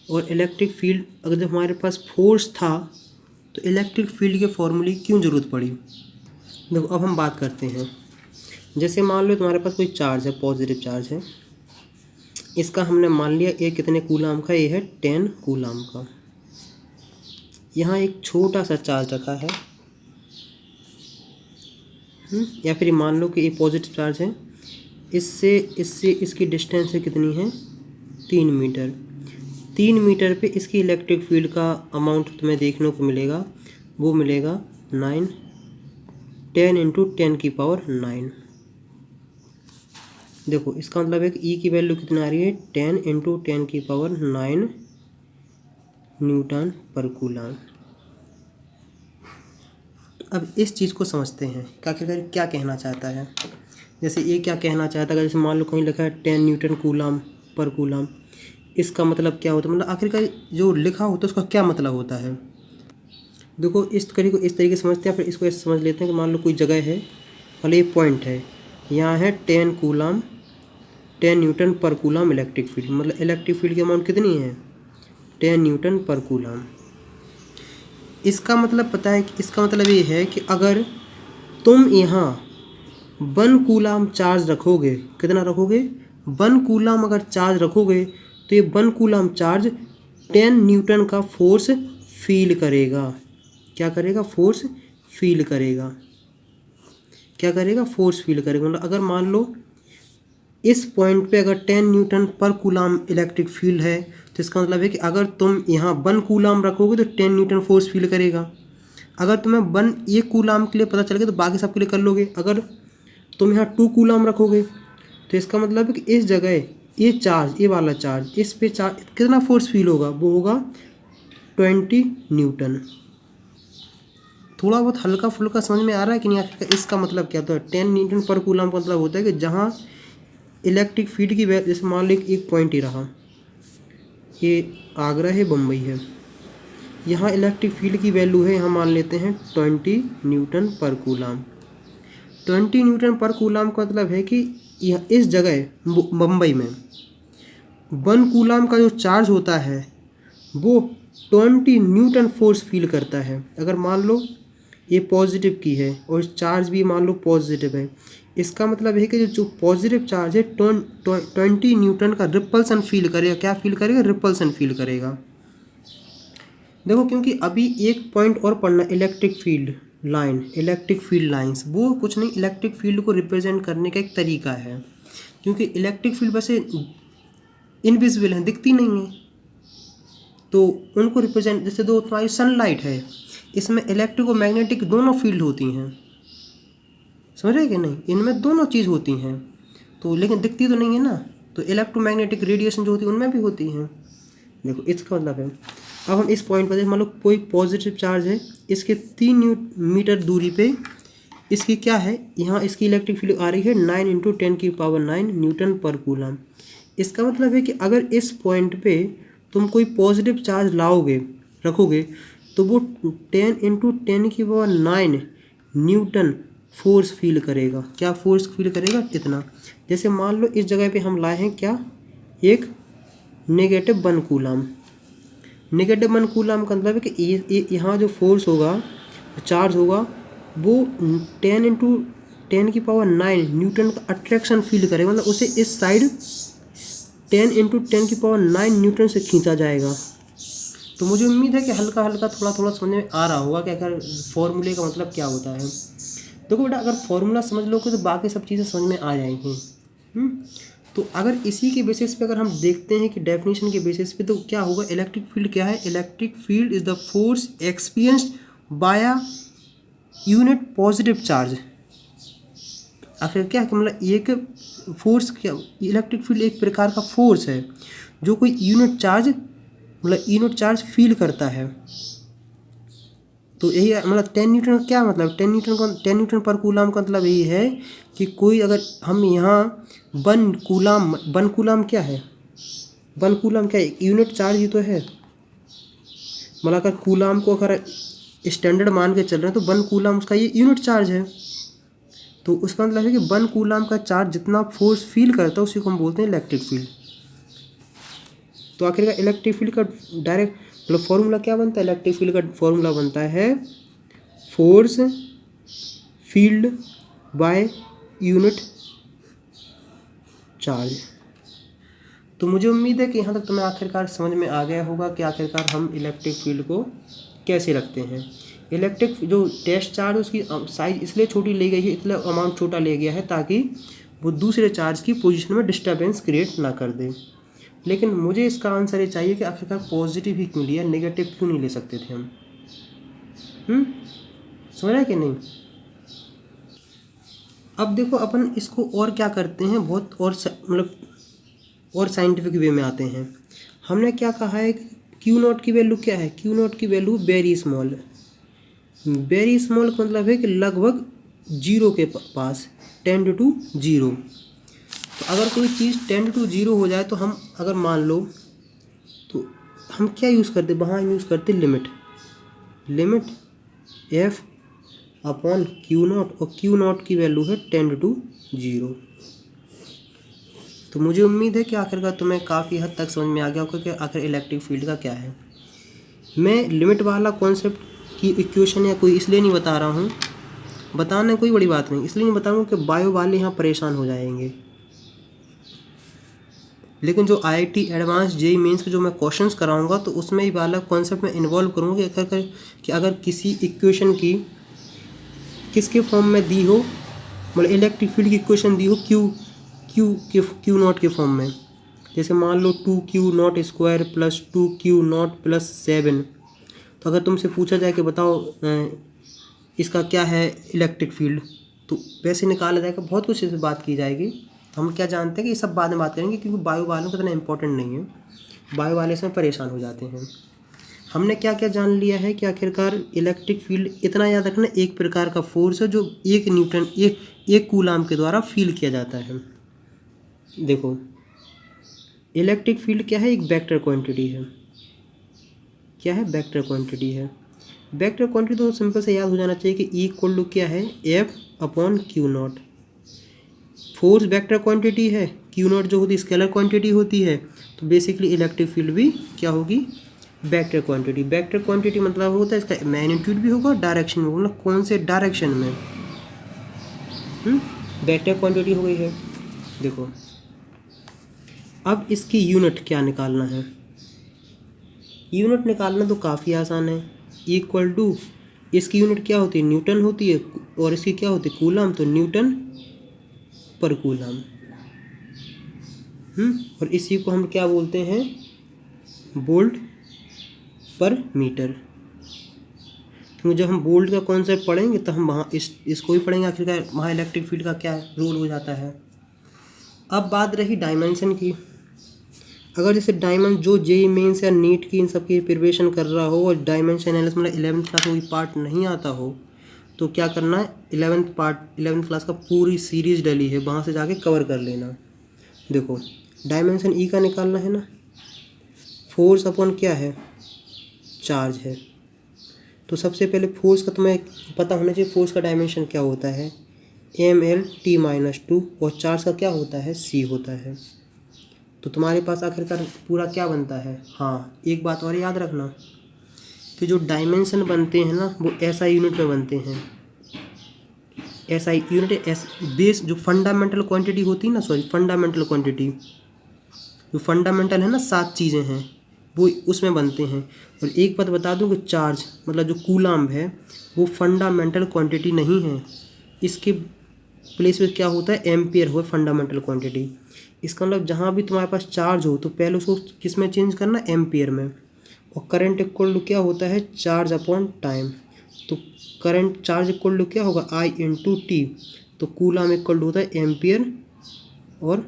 और इलेक्ट्रिक फील्ड अगर जब हमारे पास फोर्स था तो इलेक्ट्रिक फील्ड के फॉर्मूले की क्यों ज़रूरत पड़ी। देखो अब हम बात करते हैं, जैसे मान लो तुम्हारे पास कोई चार्ज है, पॉजिटिव चार्ज है, इसका हमने मान लिया ये कितने कूलाम का, ये है 10 कूलाम का। यहाँ एक छोटा सा चार्ज रखा है, या फिर मान लो कि ये पॉजिटिव चार्ज है, इससे इसकी डिस्टेंस है कितनी है, 3 मीटर। 3 मीटर पे इसकी इलेक्ट्रिक फील्ड का अमाउंट तुम्हें देखने को मिलेगा, वो मिलेगा 9 10 इंटू 10⁹ देखो इसका मतलब है कि ई की वैल्यू कितनी आ रही है 10 इंटू 10⁹ न्यूटन पर कूलम। अब इस चीज़ को समझते हैं क्या कहना चाहता है। जैसे ये क्या कहना चाहता है, जैसे मान लो कहीं लिखा है 10 न्यूटन कूलम पर कूलम, इसका मतलब क्या होता है, मतलब आखिरकार जो लिखा होता है उसका क्या मतलब होता है। देखो इस तरीके से समझते हैं, फिर इसको ऐसे समझ लेते हैं कि मान लो कोई जगह है, मतलब ये पॉइंट है, यहाँ है 10 न्यूटन पर कूलम इलेक्ट्रिक फील्ड, मतलब इलेक्ट्रिक फील्ड की अमाउंट कितनी है 10 न्यूटन पर कूलम। इसका मतलब पता है कि इसका मतलब ये है कि अगर तुम यहाँ 1 कूलम चार्ज रखोगे, कितना रखोगे 1 कूलम अगर चार्ज रखोगे तो ये 1 कूलम चार्ज 10 न्यूटन का फोर्स फील करेगा। क्या करेगा, फोर्स फील करेगा। क्या करेगा, फोर्स फील करेगा। मतलब अगर मान लो इस पॉइंट पे अगर 10 न्यूटन पर कूलम इलेक्ट्रिक फील्ड है तो इसका मतलब है कि अगर तुम यहाँ 1 कूलम रखोगे तो 10 न्यूटन फोर्स फील करेगा। अगर तुम्हें 1 कूलम के लिए पता चल गया तो बाकी सब के लिए कर लोगे। अगर तुम यहाँ 2 कूलम रखोगे तो इसका मतलब है कि इस जगह ये चार्ज, ये वाला चार्ज, इस पे चार्ज कितना फोर्स फील होगा, वो होगा 20 न्यूटन। थोड़ा बहुत हल्का फुल्का समझ में आ रहा है कि नहीं आखिर इसका मतलब क्या होता है। 10 न्यूटन पर कूलम का मतलब होता है कि जहाँ इलेक्ट्रिक फील्ड की वैल्यू, जैसे मान लो एक पॉइंट ही रहा, ये आगरा है, बम्बई है, यहाँ इलेक्ट्रिक फील्ड की वैल्यू है, यहाँ मान लेते हैं 20 न्यूटन पर कूलम। 20 न्यूटन पर कूलम का मतलब है कि यह इस जगह बम्बई में 1 कूलम का जो चार्ज होता है वो 20 न्यूटन फोर्स फील करता है। अगर मान लो ये पॉजिटिव की है और चार्ज भी मान लो पॉजिटिव है, इसका मतलब है कि जो पॉजिटिव चार्ज है 20 न्यूटन का रिपल्सन फील करेगा। क्या फील करेगा, रिपल्सन फील करेगा। देखो क्योंकि अभी एक पॉइंट और पढ़ना, electric field line, electric field lines, वो कुछ नहीं, इलेक्ट्रिक फील्ड को रिप्रेजेंट करने का एक तरीका है। क्योंकि इलेक्ट्रिक फील्ड वैसे इनविजिबल है, दिखती नहीं है, तो उनको रिप्रेजेंट, जैसे दो तुम्हारी सनलाइट है, इसमें इलेक्ट्रिक और मैग्नेटिक दोनों फील्ड होती हैं, समझ रहे कि नहीं, इनमें दोनों चीज़ होती हैं, तो लेकिन दिखती तो नहीं है ना। तो इलेक्ट्रोमैग्नेटिक रेडिएशन जो होती है उनमें भी होती हैं। देखो इसका मतलब है, अब हम इस पॉइंट पर मान लो कोई पॉजिटिव चार्ज है, इसके 3 मीटर दूरी पे इसकी क्या है, यहाँ इसकी इलेक्ट्रिक फील्ड आ रही है 9 इंटू 10⁹ न्यूटन पर कूलम। इसका मतलब है कि अगर इस पॉइंट पे तुम कोई पॉजिटिव चार्ज लाओगे, रखोगे, तो वो 10 इंटू 10⁹ न्यूटन फोर्स फील करेगा। क्या फोर्स फील करेगा, इतना। जैसे मान लो इस जगह पे हम लाए हैं क्या, एक -1 कूलम। -1 कूलम का मतलब है कि यहाँ जो फोर्स होगा, चार्ज होगा, वो 10 इंटू 10⁹ न्यूटन का अट्रैक्शन फील करेगा, मतलब उसे इस साइड 10 इंटू 10⁹ न्यूटन से खींचा जाएगा। तो मुझे उम्मीद है कि हल्का हल्का थोड़ा थोड़ा समझ में आ रहा होगा कि अगर फॉर्मूले का मतलब क्या होता है। देखो बेटा, अगर फॉर्मूला समझ लोगे तो बाकी सब चीज़ें समझ में आ जाएंगी। तो अगर इसी के बेसिस पे अगर हम देखते हैं कि डेफिनेशन के बेसिस पे, तो क्या होगा, इलेक्ट्रिक फील्ड क्या है, electric field is the force experienced bye a unit positive charge. आखिर क्या कि मतलब एक फोर्स, क्या इलेक्ट्रिक फील्ड एक प्रकार का फोर्स है जो कोई यूनिट चार्ज, मतलब यूनिट चार्ज फील करता है। तो यही मतलब 10 न्यूटन का क्या मतलब, 10 न्यूटन पर कूलम का मतलब यही है कि कोई, अगर हम यहाँ 1 कूलम क्या है, 1 कूलम क्या है, यूनिट चार्ज ही तो है। मतलब अगर कूलम को अगर स्टैंडर्ड मान के चल रहे हैं तो 1 कूलम उसका ये यूनिट चार्ज है। तो उसका मतलब है कि 1 कूलम का चार्ज जितना फोर्स फील करता है उसी को हम बोलते हैं इलेक्ट्रिक फील्ड। तो आखिरकार इलेक्ट्रिक फील्ड का डायरेक्ट मतलब फॉर्मूला क्या बनता है, इलेक्ट्रिक फील्ड का फॉर्मूला बनता है force field by unit charge. तो मुझे उम्मीद है कि यहाँ तक तुम्हें आखिरकार समझ में आ गया होगा कि आखिरकार हम इलेक्ट्रिक फील्ड को कैसे रखते हैं। इलेक्ट्रिक जो टेस्ट चार्ज उसकी साइज इसलिए छोटी ली गई है, इसलिए अमाउंट छोटा ले गया है ताकि वो दूसरे चार्ज की पोजीशन में डिस्टर्बेंस क्रिएट ना कर दे। लेकिन मुझे इसका आंसर ये चाहिए कि आखिरकार पॉजिटिव ही क्यों लिया, नेगेटिव क्यों नहीं ले सकते थे हम? समझ रहे कि नहीं? अब देखो अपन इसको और क्या करते हैं, बहुत और मतलब और साइंटिफिक वे में आते हैं। हमने क्या कहा है कि क्यू नॉट की वैल्यू क्या है? क्यू नॉट की value very small. Very small का मतलब है कि लगभग जीरो के पास, 10 to 0। तो अगर कोई चीज़ 10 to 0 हो जाए तो हम अगर मान लो तो हम क्या यूज़ करते, वहाँ हम यूज़ करते limit f upon Q not, और क्यू नॉट की वैल्यू है 10 to 0। तो मुझे उम्मीद है कि आखिरकार तुम्हें काफ़ी हद तक समझ में आ गया होगा कि आखिर इलेक्ट्रिक फील्ड का क्या है। मैं लिमिट वाला कॉन्सेप्ट की इक्वेशन या कोई इसलिए नहीं बता रहा हूँ, बताना कोई बड़ी बात नहीं, इसलिए नहीं बताऊँगा कि बायो वाले यहाँ परेशान हो जाएंगे। लेकिन जो IIT एडवांस JEE मेंस के जो मैं क्वेश्चंस कराऊंगा तो उसमें ही वाला कॉन्सेप्ट में इन्वॉल्व करूँगा कि अगर किसी इक्वेशन की किसके फॉर्म में दी हो, मतलब इलेक्ट्रिक फील्ड की इक्वेशन दी हो क्यू नॉट के फॉर्म में, जैसे मान लो 2Q0 square plus 2Q0 plus 7। तो अगर तुमसे पूछा जाए कि बताओ इसका क्या है इलेक्ट्रिक फील्ड, तो वैसे निकाला जाएगा, बहुत कुछ इस पर बात की जाएगी। तो हम क्या जानते हैं कि ये सब बाद में बात करेंगे, क्योंकि बायो वालों का इतना इंपॉर्टेंट नहीं है, बायो वाले इसमें परेशान हो जाते हैं। हमने क्या क्या जान लिया है कि आखिरकार इलेक्ट्रिक फील्ड, इतना याद रखना, एक प्रकार का फोर्स है जो 1 न्यूटन एक कूलाम के द्वारा फील किया जाता है। देखो इलेक्ट्रिक फील्ड क्या है, एक वेक्टर क्वांटिटी है। क्या है? वेक्टर क्वांटिटी है। वेक्टर क्वांटिटी तो सिंपल से याद हो जाना चाहिए कि E इक्वल टू क्या है, F upon Q not. Force vector quantity है, क्यू नॉट जो होती है स्केलर क्वांटिटी होती है, तो बेसिकली इलेक्ट्रिक फील्ड भी क्या होगी, वेक्टर क्वांटिटी। वेक्टर क्वांटिटी मतलब होता है इसका मैग्नीट्यूड भी होगा, डायरेक्शन भी होगा, मतलब कौन से डायरेक्शन में वेक्टर क्वांटिटी हो गई है। देखो अब इसकी यूनिट क्या निकालना है, यूनिट निकालना तो काफ़ी आसान है। इक्वल टू, इसकी यूनिट क्या होती है, न्यूटन होती है, और इसकी क्या होती है, कूलम, तो न्यूटन पर कूलम। और इसी को हम क्या बोलते हैं, वोल्ट पर मीटर। क्योंकि जब हम वोल्ट का कॉन्सेप्ट पढ़ेंगे तो हम वहाँ इसको भी पढ़ेंगे, आखिरकार वहाँ इलेक्ट्रिक फील्ड का क्या रोल हो जाता है। अब बात रही डायमेंशन की। अगर जैसे जो JEE मेंस या नीट की इन सब की प्रिपरेशन कर रहा हो और डायमेंशन एनालिसिस मतलब 11th क्लास में कोई पार्ट नहीं आता हो, तो क्या करना है, 11th क्लास का पूरी सीरीज़ डली है, वहाँ से जाके कवर कर लेना। देखो डायमेंशन E का निकालना है ना, फोर्स अपॉन क्या है, चार्ज है। तो सबसे पहले फोर्स का तुम्हें पता होना चाहिए, फोर्स का डायमेंशन क्या होता है, mL/t-2, और चार्ज का क्या होता है, C होता है। तो तुम्हारे पास आखिरकार पूरा क्या बनता है। हाँ एक बात और याद रखना कि जो डायमेंशन बनते हैं ना वो SI यूनिट में बनते हैं। SI यूनिट बेस जो फंडामेंटल क्वांटिटी होती है ना, फंडामेंटल क्वांटिटी जो फंडामेंटल है ना, 7 चीज़ें हैं वो उसमें बनते हैं। और एक बात बता दूं कि चार्ज मतलब जो कूलाम्ब है वो फंडामेंटल क्वांटिटी नहीं है, इसके प्लेस में क्या होता है, एम्पियर हुआ फंडामेंटल क्वांटिटी। इसका मतलब जहाँ भी तुम्हारे पास चार्ज हो तो पहले उसको किस में चेंज करना, एम्पियर में। और करंट इक्वल टू क्या होता है, चार्ज अपॉन टाइम। तो करंट चार्ज इक्वल टू क्या होगा, I/T। तो कूलम इक्वल टू होता है एम्पियर और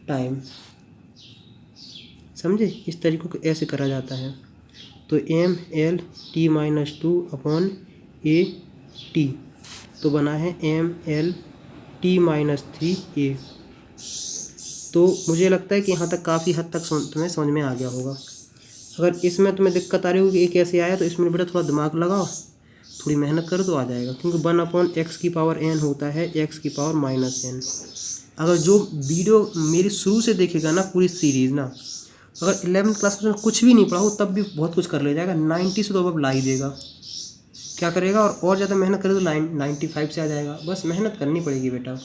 टाइम। समझे, इस तरीके को ऐसे करा जाता है। तो mL/t-2 अपॉन AT, तो बना है mL/t-3A। तो मुझे लगता है कि यहाँ तक काफ़ी हद तक तुम्हें समझ में आ गया होगा। अगर इसमें तुम्हें दिक्कत आ रही होगी ये कैसे आया, तो इसमें बेटा थोड़ा दिमाग लगाओ, थोड़ी मेहनत करो तो आ जाएगा। क्योंकि 1/x⁻n होता है x⁻−n। अगर जो वीडियो मेरी शुरू से देखेगा ना पूरी सीरीज़ ना, अगर 11th क्लास में कुछ भी नहीं पढ़ा हो तब भी बहुत कुछ कर ले जाएगा, 90 से तो अब ला ही देगा। क्या करेगा, और ज़्यादा मेहनत करे तो 95 से आ जाएगा। बस मेहनत करनी पड़ेगी बेटा।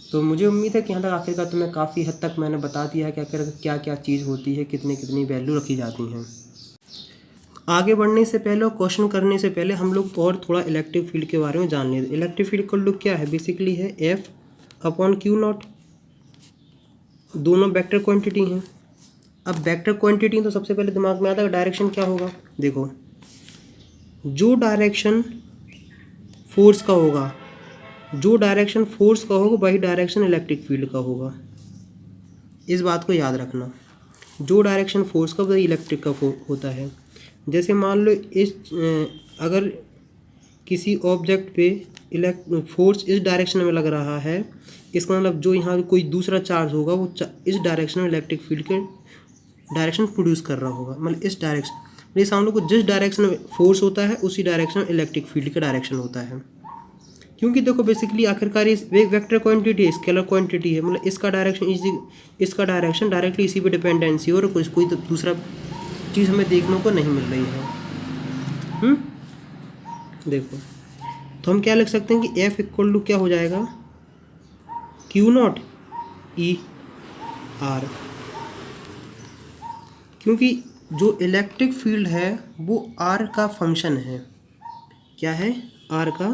तो मुझे उम्मीद है कि यहाँ तक आखिरकार तुम्हें काफ़ी हद तक मैंने बता दिया है कि आखिर क्या क्या चीज़ होती है, कितनी कितनी वैल्यू रखी जाती हैं। आगे बढ़ने से पहले और क्वेश्चन करने से पहले हम लोग और थोड़ा इलेक्ट्रिक फील्ड के बारे में जान लेते हैं। इलेक्ट्रिक फील्ड का लुक क्या है, बेसिकली है F/Q0। दोनों वेक्टर क्वांटिटी हैं। अब वेक्टर क्वांटिटी तो सबसे पहले दिमाग में आता है डायरेक्शन क्या होगा। देखो, जो डायरेक्शन फोर्स का होगा, जो डायरेक्शन फोर्स का होगा वही डायरेक्शन इलेक्ट्रिक फील्ड का होगा। इस बात को याद रखना, जो डायरेक्शन फोर्स का वही इलेक्ट्रिक का होता है। जैसे मान लो अगर किसी ऑब्जेक्ट पे फोर्स इस डायरेक्शन में लग रहा है, इसका मतलब जो यहाँ कोई दूसरा चार्ज होगा वो इस डायरेक्शन में इलेक्ट्रिक फील्ड के डायरेक्शन प्रोड्यूस कर रहा होगा, मतलब इस डायरेक्शन, ये हम लोग को जिस डायरेक्शन में फोर्स होता है उसी डायरेक्शन में इलेक्ट्रिक फील्ड का डायरेक्शन होता है। क्योंकि देखो बेसिकली आखिरकार ये वेक्टर क्वांटिटी है, स्केलर क्वांटिटी है, मतलब इसका डायरेक्शन डायरेक्टली इसी पे डिपेंडेंसी और कोई तो दूसरा चीज़ हमें देखने को नहीं मिल रही है। देखो, तो हम क्या लिख सकते हैं कि F इक्वल टू क्या हो जाएगा, Q0 E R, क्योंकि जो इलेक्ट्रिक फील्ड है वो R का फंक्शन है। क्या है? R का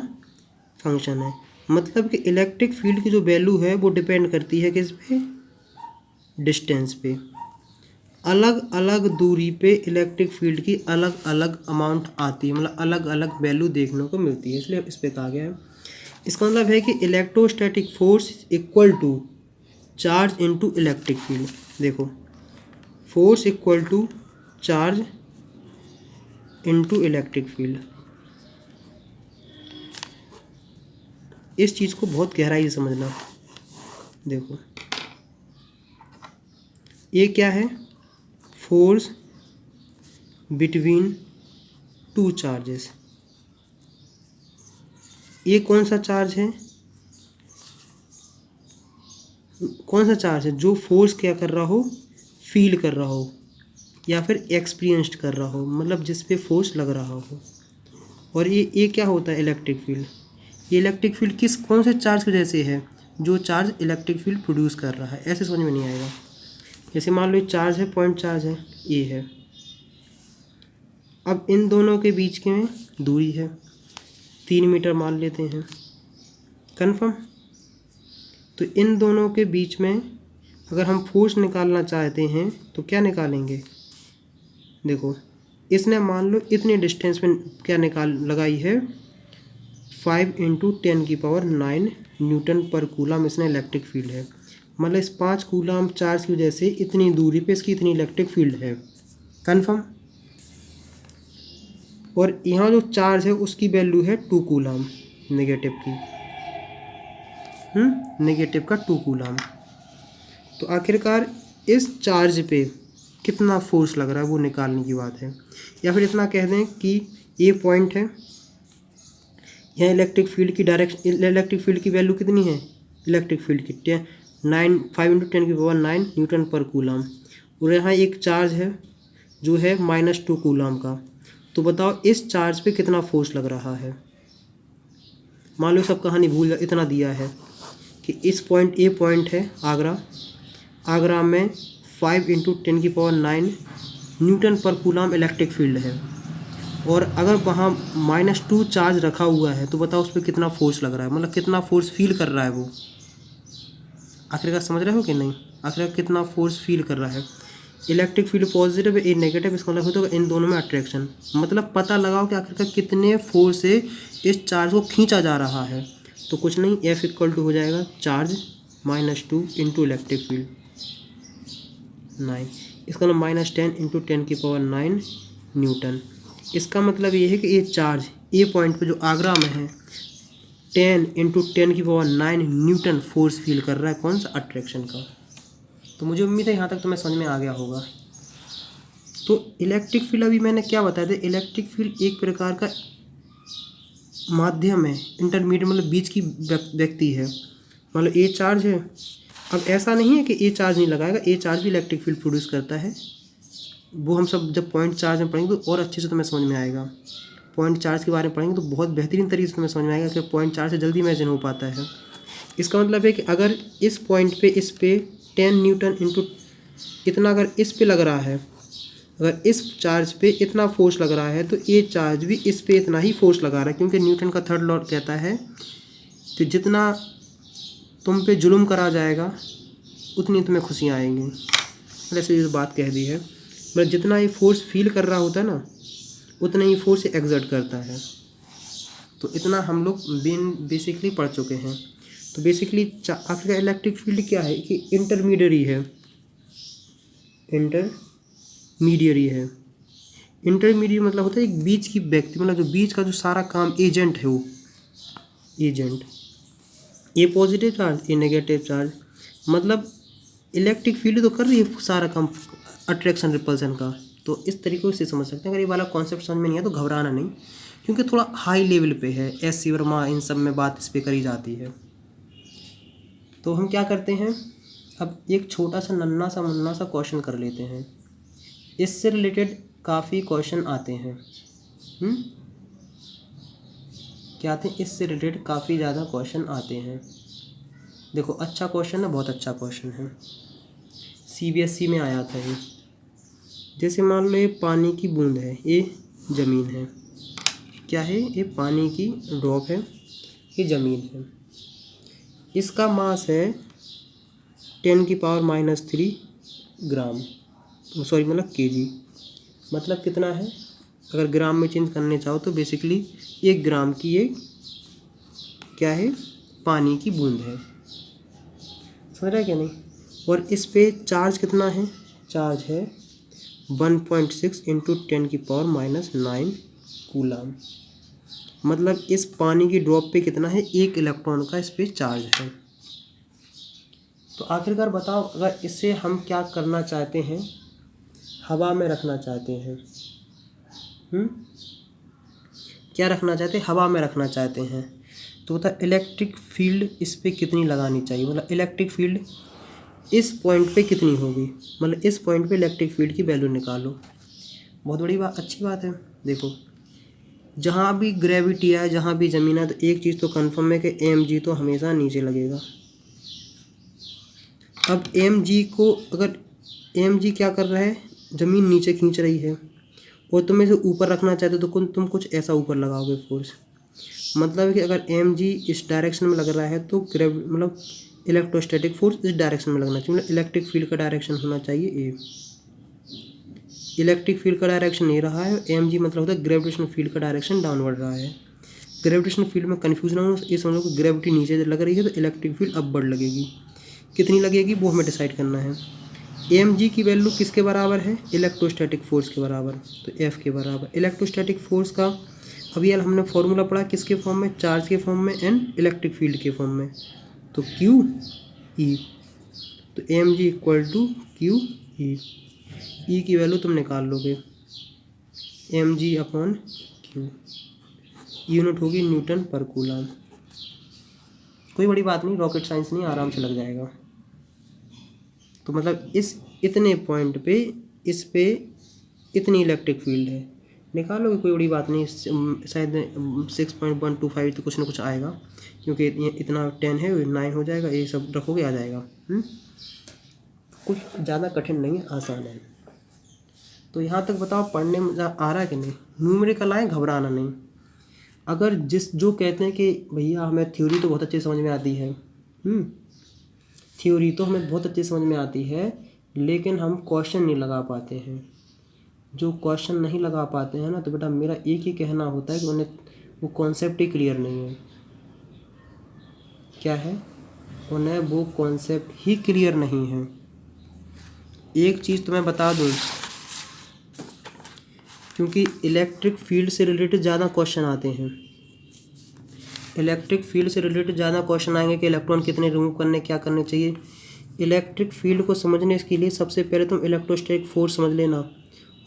फंक्शन है। मतलब कि इलेक्ट्रिक फील्ड की जो वैल्यू है वो डिपेंड करती है किस पे, डिस्टेंस पे। अलग अलग दूरी पे इलेक्ट्रिक फील्ड की अलग अलग अमाउंट आती है, मतलब अलग अलग वैल्यू देखने को मिलती है, इसलिए इस पे कहा गया है। इसका मतलब है कि electrostatic force equal to charge into electric field. देखो, force equal to charge into electric field, इस चीज़ को बहुत गहराई से समझना। देखो, ये क्या है, फोर्स बिटवीन टू चार्जेस। ये कौन सा चार्ज है, कौन सा चार्ज है जो फोर्स क्या कर रहा हो, फील कर रहा हो या फिर एक्सपीरियंस्ड कर रहा हो, मतलब जिस पे फोर्स लग रहा हो। और ये क्या होता है, इलेक्ट्रिक फील्ड। ये इलेक्ट्रिक फील्ड कौन से चार्ज की वजह से है, जो चार्ज इलेक्ट्रिक फील्ड प्रोड्यूस कर रहा है। ऐसे समझ में नहीं आएगा। जैसे मान लो ये चार्ज है, पॉइंट चार्ज है, ये है। अब इन दोनों के बीच के में दूरी है 3 मीटर मान लेते हैं, कन्फर्म। तो इन दोनों के बीच में अगर हम फोर्स निकालना चाहते हैं तो क्या निकालेंगे। देखो, इसने मान लो इतने डिस्टेंस में क्या लगाई है, 5 × 10⁹ न्यूटन पर कूलम इसने इलेक्ट्रिक फील्ड है। मतलब इस 5 कूलम चार्ज की वजह से इतनी दूरी पे इसकी इतनी इलेक्ट्रिक फील्ड है, कन्फर्म। और यहाँ जो चार्ज है उसकी वैल्यू है 2 कूलम, नेगेटिव की, नेगेटिव का 2 कूलम। तो आखिरकार इस चार्ज पे कितना फोर्स लग रहा है वो निकालने की बात है। या फिर इतना कह दें कि ये पॉइंट है, यहाँ इलेक्ट्रिक फील्ड की वैल्यू कितनी है, इलेक्ट्रिक फील्ड की 5 × 10⁹ न्यूटन पर कूलम। और यहाँ एक चार्ज है जो है -2 कूलम का। तो बताओ इस चार्ज पे कितना फोर्स लग रहा है। मान लो सब कहानी भूल, इतना दिया है कि ये पॉइंट है आगरा में 5 × 10⁹ न्यूटन पर कूलम इलेक्ट्रिक फील्ड है। और अगर वहाँ -2 चार्ज रखा हुआ है तो बताओ उस पर कितना फोर्स लग रहा है, मतलब कितना फोर्स फील कर रहा है वो। आखिरकार समझ रहे हो कि नहीं, आखिरकार कितना फोर्स फील कर रहा है। इलेक्ट्रिक फील्ड पॉजिटिव है, नेगेटिव, इसका मतलब होता है इन दोनों में अट्रैक्शन। मतलब पता लगाओ कि आखिरकार कितने फोर्स से इस चार्ज को खींचा जा रहा है। तो कुछ नहीं, F इक्वल टू हो जाएगा चार्ज -2 × इलेक्ट्रिक फील्ड 9, इसका मतलब -10 × 10⁹ न्यूटन। इसका मतलब ये है कि ये चार्ज ये पॉइंट पे जो आगरा में है 10 × 10⁹ न्यूटन फोर्स फील कर रहा है, कौन सा, अट्रैक्शन का। तो मुझे उम्मीद है यहाँ तक तुम्हें समझ में आ गया होगा। तो इलेक्ट्रिक फील्ड अभी मैंने क्या बताया था, इलेक्ट्रिक फील्ड एक प्रकार का माध्यम है, इंटरमीडिएट, मतलब बीच की व्यक्ति है। मतलब ए चार्ज है, अब ऐसा नहीं है कि ए चार्ज नहीं लगाएगा, ए चार्ज भी इलेक्ट्रिक फील्ड प्रोड्यूस करता है। वो हम सब जब पॉइंट चार्ज में पढ़ेंगे तो और अच्छे से तुम्हें समझ में आएगा। पॉइंट चार्ज के बारे में पढ़ेंगे तो बहुत बेहतरीन तरीके से तुम्हें समझ में आएगा कि पॉइंट चार्ज से जल्दी इमेजिन हो पाता है। इसका मतलब है कि अगर इस पॉइंट पे इस पे 10 न्यूटन इंटू इतना अगर इस पे लग रहा है, अगर इस चार्ज पे इतना फोर्स लग रहा है तो ये चार्ज भी इस पे इतना ही फोर्स लगा रहा है, क्योंकि न्यूटन का थर्ड लॉ कहता है कि जितना तुम पे जुल्म करा जाएगा उतनी तुम्हें खुशियाँ आएंगी। ऐसे ये बात कह दी है, मतलब जितना ये फोर्स फील कर रहा होता है ना, उतना ही फोर्स एग्जर्ट करता है। तो इतना हम लोग बेसिकली पढ़ चुके हैं। तो बेसिकली आखिर का इलेक्ट्रिक फील्ड क्या है कि इंटरमीडियरी है। इंटरमीडिएट मतलब होता है एक बीच की व्यक्ति, मतलब जो बीच का जो सारा काम एजेंट है, वो एजेंट। ये पॉजिटिव चार्ज, ये नेगेटिव चार्ज, मतलब इलेक्ट्रिक फील्ड तो कर रही है सारा काम अट्रैक्शन रिपल्सन का। तो इस तरीके से समझ सकते हैं। अगर ये वाला कॉन्सेप्ट समझ में नहीं है तो घबराना नहीं, क्योंकि थोड़ा हाई लेवल पे है। एस सी वर्मा इन सब में बात इस पर करी जाती है। तो हम क्या करते हैं, अब एक छोटा सा नन्ना सा मुन्ना सा क्वेश्चन कर लेते हैं। इससे रिलेटेड काफ़ी क्वेश्चन आते हैं। क्या आते हैं? इससे रिलेटेड काफ़ी ज़्यादा क्वेश्चन आते हैं। देखो अच्छा क्वेश्चन है, बहुत अच्छा क्वेश्चन है, CBSE में आया था ये। जैसे मान लो ये पानी की बूंद है, ये ज़मीन है। क्या है? ये पानी की ड्रॉप है, ये ज़मीन है। इसका मास है 10⁻³ ग्राम, सॉरी मतलब kg। मतलब कितना है? अगर ग्राम में चेंज करने चाहो तो बेसिकली 1 ग्राम की ये क्या है? पानी की बूंद है। समझ रहा है क्या नहीं? और इस पे चार्ज कितना है? चार्ज है 1.6 × 10⁻⁹ कूलम। मतलब इस पानी की ड्रॉप पे कितना है? 1 इलेक्ट्रॉन का इस पे चार्ज है। तो आखिरकार बताओ, अगर इससे हम क्या करना चाहते हैं, हवा में रखना चाहते हैं। क्या रखना चाहते हैं? हवा में रखना चाहते हैं। तो बता इलेक्ट्रिक फील्ड इस पे कितनी लगानी चाहिए, मतलब इलेक्ट्रिक फील्ड इस पॉइंट पे कितनी होगी, मतलब इस पॉइंट पे इलेक्ट्रिक फील्ड की वैल्यू निकालो। बहुत बड़ी बात, अच्छी बात है। देखो जहाँ भी ग्रेविटी है, जहाँ भी ज़मीन है, तो एक चीज़ तो कंफर्म है कि mg तो हमेशा नीचे लगेगा। अब mg को, अगर mg क्या कर रहा है? ज़मीन नीचे खींच रही है, और तुम इसे ऊपर रखना चाहते हो तो तुम कुछ ऐसा ऊपर लगाओगे फोर्स। मतलब कि अगर mg इस डायरेक्शन में लग रहा है तो मतलब इलेक्ट्रोस्टैटिक फोर्स इस डायरेक्शन में लगना चाहिए। मतलब इलेक्ट्रिक फील्ड का डायरेक्शन होना चाहिए ए। इलेक्ट्रिक फील्ड का डायरेक्शन नहीं रहा है, mg मतलब होता है ग्रेविटेशनल फील्ड का डायरेक्शन डाउनवर्ड रहा है। ग्रेविटेशनल फील्ड में कन्फ्यूजन हो, ये समझ लो कि ग्रेविटी नीचे लग रही है तो इलेक्ट्रिक फील्ड अपवर्ड लगेगी। कितनी लगेगी वो हमें डिसाइड करना है। mg की वैल्यू किसके बराबर है? इलेक्ट्रोस्टैटिक फोर्स के बराबर, तो F के बराबर। इलेक्ट्रोस्टैटिक फोर्स का अभी यार हमने फॉर्मूला पढ़ा किसके फॉर्म में? चार्ज के फॉर्म में एंड इलेक्ट्रिक फील्ड के फॉर्म में, तो QE। तो mg = QE। E की वैल्यू तुम निकाल लोगे, mg/Q। यूनिट होगी न्यूटन पर कूलम। कोई बड़ी बात नहीं, रॉकेट साइंस नहीं, आराम से लग जाएगा। तो मतलब इस इतने पॉइंट पे इस पे इतनी इलेक्ट्रिक फील्ड है, निकालोगे, कोई बड़ी बात नहीं। शायद 6.125 तो कुछ ना कुछ आएगा, क्योंकि इतना 10 है, 9 हो जाएगा, ये सब रखोगे आ जाएगा। कुछ ज़्यादा कठिन नहीं है, आसान है। तो यहाँ तक बताओ पढ़ने में आ रहा है कि नहीं? न्यूमेरिकल आए, घबराना नहीं। अगर जो कहते हैं कि भैया हमें थ्योरी तो बहुत अच्छे समझ में आती है, थ्योरी तो हमें बहुत अच्छे समझ में आती है, लेकिन हम क्वेश्चन नहीं लगा पाते हैं। जो क्वेश्चन नहीं लगा पाते हैं ना, तो बेटा मेरा एक ही कहना होता है कि उन्हें वो कॉन्सेप्ट ही क्लियर नहीं है। क्या है? उन्हें वो कॉन्सेप्ट ही क्लियर नहीं है। एक चीज़ तो मैं बता दूँ, क्योंकि इलेक्ट्रिक फील्ड से रिलेटेड ज़्यादा क्वेश्चन आते हैं। इलेक्ट्रिक फील्ड से रिलेटेड ज़्यादा क्वेश्चन आएंगे कि इलेक्ट्रॉन कितने रिमूव करने, क्या करने चाहिए। इलेक्ट्रिक फील्ड को समझने के लिए सबसे पहले तुम इलेक्ट्रोस्टैटिक फोर्स समझ लेना।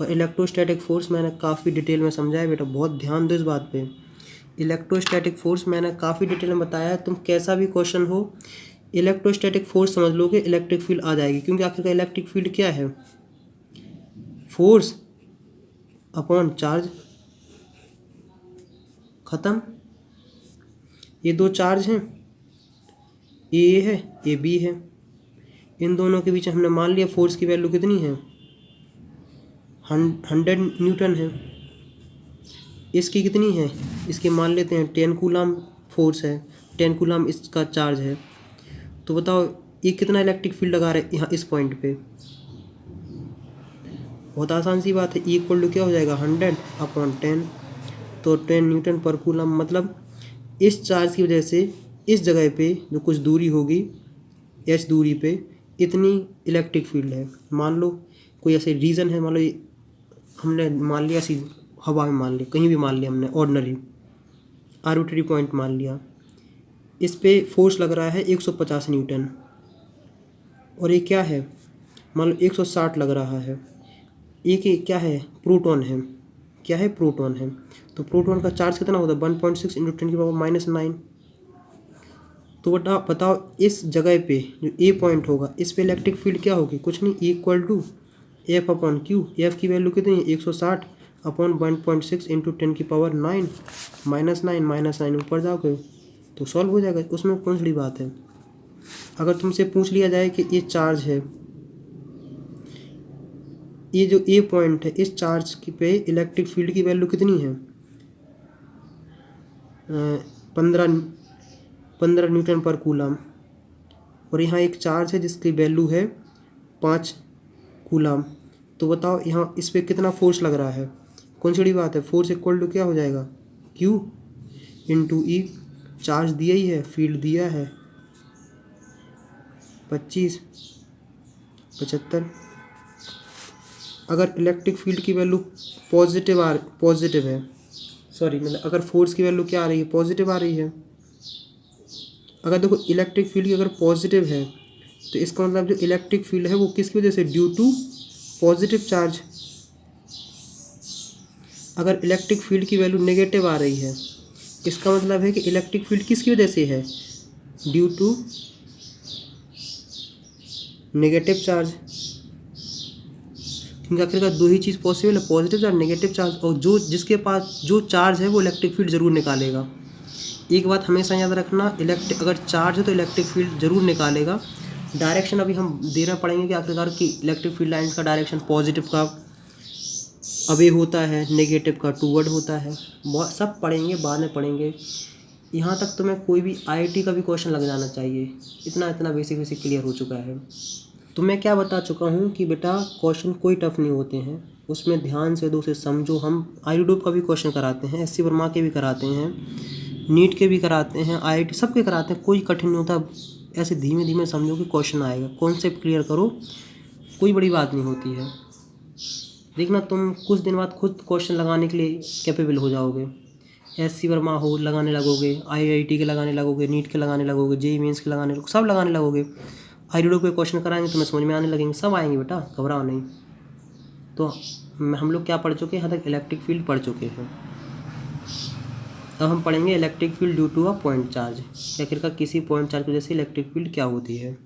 और इलेक्ट्रोस्टैटिक फोर्स मैंने काफ़ी डिटेल में समझाया बेटा, बहुत ध्यान दो इस बात पे। इलेक्ट्रोस्टैटिक फोर्स मैंने काफ़ी डिटेल में बताया है। तुम कैसा भी क्वेश्चन हो, इलेक्ट्रोस्टैटिक फोर्स समझ लोगे, इलेक्ट्रिक फील्ड आ जाएगी। क्योंकि आखिर का इलेक्ट्रिक फील्ड क्या है? Force upon charge. ख़त्म। ये दो चार्ज हैं, ए है, ए बी है। इन दोनों के बीच हमने मान लिया फोर्स की वैल्यू कितनी है? 100 न्यूटन है। इसकी कितनी है? इसके मान लेते हैं 10 कूलम फोर्स है, 10 कूलम इसका चार्ज है। तो बताओ ये कितना इलेक्ट्रिक फील्ड लगा रहे हैं यहाँ इस पॉइंट पे, बहुत आसान सी बात है। ई इक्वल टू क्या हो जाएगा 100/10, तो 10 न्यूटन पर कूलम। मतलब इस चार्ज की वजह से इस जगह पे जो कुछ दूरी होगी एच दूरी पे इतनी इलेक्ट्रिक फील्ड है। मान लो कोई ऐसे रीज़न है, मान लो हमने मान लिया ऐसी हवा में, मान लिया कहीं भी, मान लिया हमने ऑर्डिनरी आर्बिट्रेरी पॉइंट मान लिया, इस पे फोर्स लग रहा है 150 न्यूटन, और ये क्या है, मान लो 160 लग रहा है। ये क्या है, प्रोटॉन है, क्या है, प्रोटॉन है। तो प्रोटॉन का चार्ज कितना होता है 1.6 × 10⁻⁹। तो बताओ इस जगह पे जो ए पॉइंट होगा इस पे इलेक्ट्रिक फील्ड क्या होगी, कुछ नहीं, इक्वल टू F/Q। एफ की वैल्यू कितनी है 160/1.6 × 10⁻⁹ ऊपर जाओगे तो सॉल्व हो जाएगा, उसमें कौन सी बात है। अगर तुमसे पूछ लिया जाए कि ये चार्ज है, ये जो ए पॉइंट है इस चार्ज की पे इलेक्ट्रिक फील्ड की वैल्यू कितनी है 15 न्यूटन पर कूलम, और यहाँ एक चार्ज है जिसकी वैल्यू है 5 कूलम। तो बताओ यहाँ इस पे कितना फोर्स लग रहा है, कौन सी बड़ी बात है। फोर्स इक्वल टू क्या हो जाएगा Q × E। चार्ज दिया ही है, फील्ड दिया है 25 75। अगर इलेक्ट्रिक फील्ड की वैल्यू पॉजिटिव है, सॉरी मतलब अगर फोर्स की वैल्यू क्या आ रही है, पॉजिटिव आ रही है। अगर देखो इलेक्ट्रिक फील्ड की अगर पॉजिटिव है तो इसका मतलब जो इलेक्ट्रिक फील्ड है वो किसकी वजह से, ड्यू टू पॉजिटिव चार्ज। अगर इलेक्ट्रिक फील्ड की वैल्यू नेगेटिव आ रही है इसका मतलब है कि इलेक्ट्रिक फील्ड किसकी वजह से है, ड्यू टू नेगेटिव चार्ज। क्योंकि आखिरकार दो ही चीज़ पॉसिबल है, पॉजिटिव चार्ज, नेगेटिव चार्ज, और जो जिसके पास जो चार्ज है वो इलेक्ट्रिक फील्ड ज़रूर निकालेगा। एक बात हमेशा याद रखना, अगर चार्ज है तो इलेक्ट्रिक फील्ड ज़रूर निकालेगा। डायरेक्शन अभी हम देना पड़ेंगे कि आखिरकार की इलेक्ट्रिक फील्ड लाइन्स का डायरेक्शन पॉजिटिव का अवे होता है, नेगेटिव का टूवर्ड होता है, बहुत सब पढ़ेंगे, बाद में पढ़ेंगे। यहाँ तक तुम्हें कोई भी IIT का भी क्वेश्चन लग जाना चाहिए, इतना बेसिक क्लियर हो चुका है। तो मैं क्या बता चुका हूँ कि बेटा क्वेश्चन कोई टफ नहीं होते हैं, उसमें ध्यान से दो से समझो। हम IIT का भी क्वेश्चन कराते हैं, SC वर्मा के भी कराते हैं, नीट के भी कराते हैं, IIT सबके कराते हैं, कोई कठिन नहीं होता। ऐसे धीमे धीमे समझो कि क्वेश्चन आएगा, कॉन्सेप्ट क्लियर करो, कोई बड़ी बात नहीं होती है। देखना तुम कुछ दिन बाद खुद क्वेश्चन लगाने के लिए कैपेबल हो जाओगे। SC वर्मा हो लगाने लगोगे, IIT के लगाने लगोगे, नीट के लगाने लगोगे, JEE मेंस के लगाने लगोगे, सब लगाने लगोगे। IIT पे क्वेश्चन कराएंगे तुम्हें समझ में आने लगेंगे, सब आएंगे बेटा, घबराओ नहीं। तो हम लोग क्या पढ़ चुके हैं, यहाँ तक इलेक्ट्रिक फील्ड पढ़ चुके हैं। अब हम पढ़ेंगे electric field due to a point charge, आखिरकार किसी पॉइंट चार्ज की वजह से इलेक्ट्रिक फील्ड क्या होती है।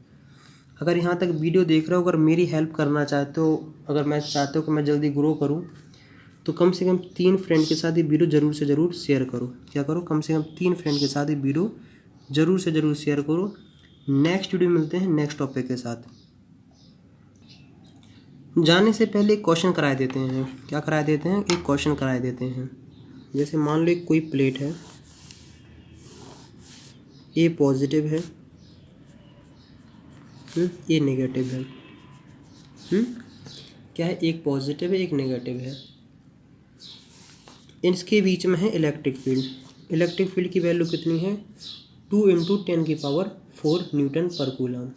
अगर यहाँ तक वीडियो देख रहे हो, अगर मेरी हेल्प करना चाहते हो, अगर मैं चाहते हो कि मैं जल्दी ग्रो करूँ, तो कम से कम 3 फ्रेंड के साथ ये वीडियो ज़रूर से ज़रूर शेयर करो। क्या करो, कम से कम 3 फ्रेंड के साथ ये वीडियो ज़रूर से ज़रूर शेयर करो। नेक्स्ट वीडियो मिलते हैं नेक्स्ट टॉपिक के साथ। जाने से पहले एक क्वेश्चन कराए देते हैं। क्या कराए देते हैं, एक क्वेश्चन कराए देते हैं। जैसे मान लो एक कोई प्लेट है, ए पॉजिटिव है, ए नेगेटिव है। क्या है, एक पॉजिटिव है एक नेगेटिव है, इसके बीच में है इलेक्ट्रिक फील्ड। इलेक्ट्रिक फील्ड की वैल्यू कितनी है 2 × 10⁴ न्यूटन पर कूलम,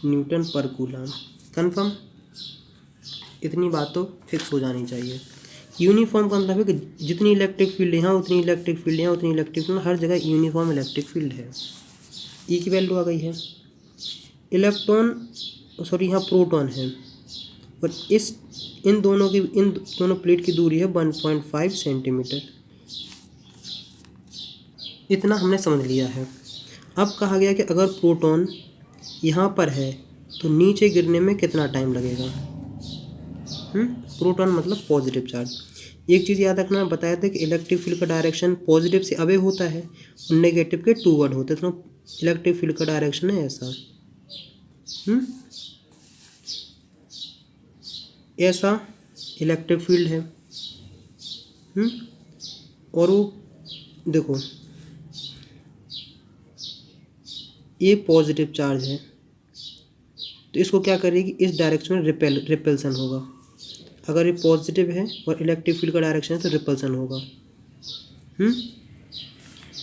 न्यूटन पर कूलम। कन्फर्म, इतनी बात तो फिक्स हो जानी चाहिए। यूनिफॉर्म का मतलब है कि जितनी इलेक्ट्रिक फील्ड यहाँ उतनी इलेक्ट्रिक फील्ड यहाँ उतनी इलेक्ट्रिक फील्ड, हर जगह यूनिफॉर्म इलेक्ट्रिक फील्ड है। ई की वैल्यू आ गई है। इलेक्ट्रॉन सॉरी यहाँ प्रोटॉन है, और इन दोनों प्लेट की दूरी है 1.5 सेंटीमीटर। इतना हमने समझ लिया है। अब कहा गया कि अगर प्रोटॉन यहाँ पर है तो नीचे गिरने में कितना टाइम लगेगा। प्रोटॉन मतलब पॉजिटिव चार्ज। एक चीज़ याद रखना, बताया था कि इलेक्ट्रिक फील्ड का डायरेक्शन पॉजिटिव से अवे होता है और नेगेटिव के टूवर्ड होते हैं। तो इलेक्ट्रिक फील्ड का डायरेक्शन है ऐसा, ऐसा इलेक्ट्रिक फील्ड है। और वो देखो ए पॉजिटिव चार्ज है तो इसको क्या करेगी, इस डायरेक्शन में रिपल्सन होगा। अगर ये पॉजिटिव है और इलेक्ट्रिक फील्ड का डायरेक्शन है तो रिपल्सन होगा।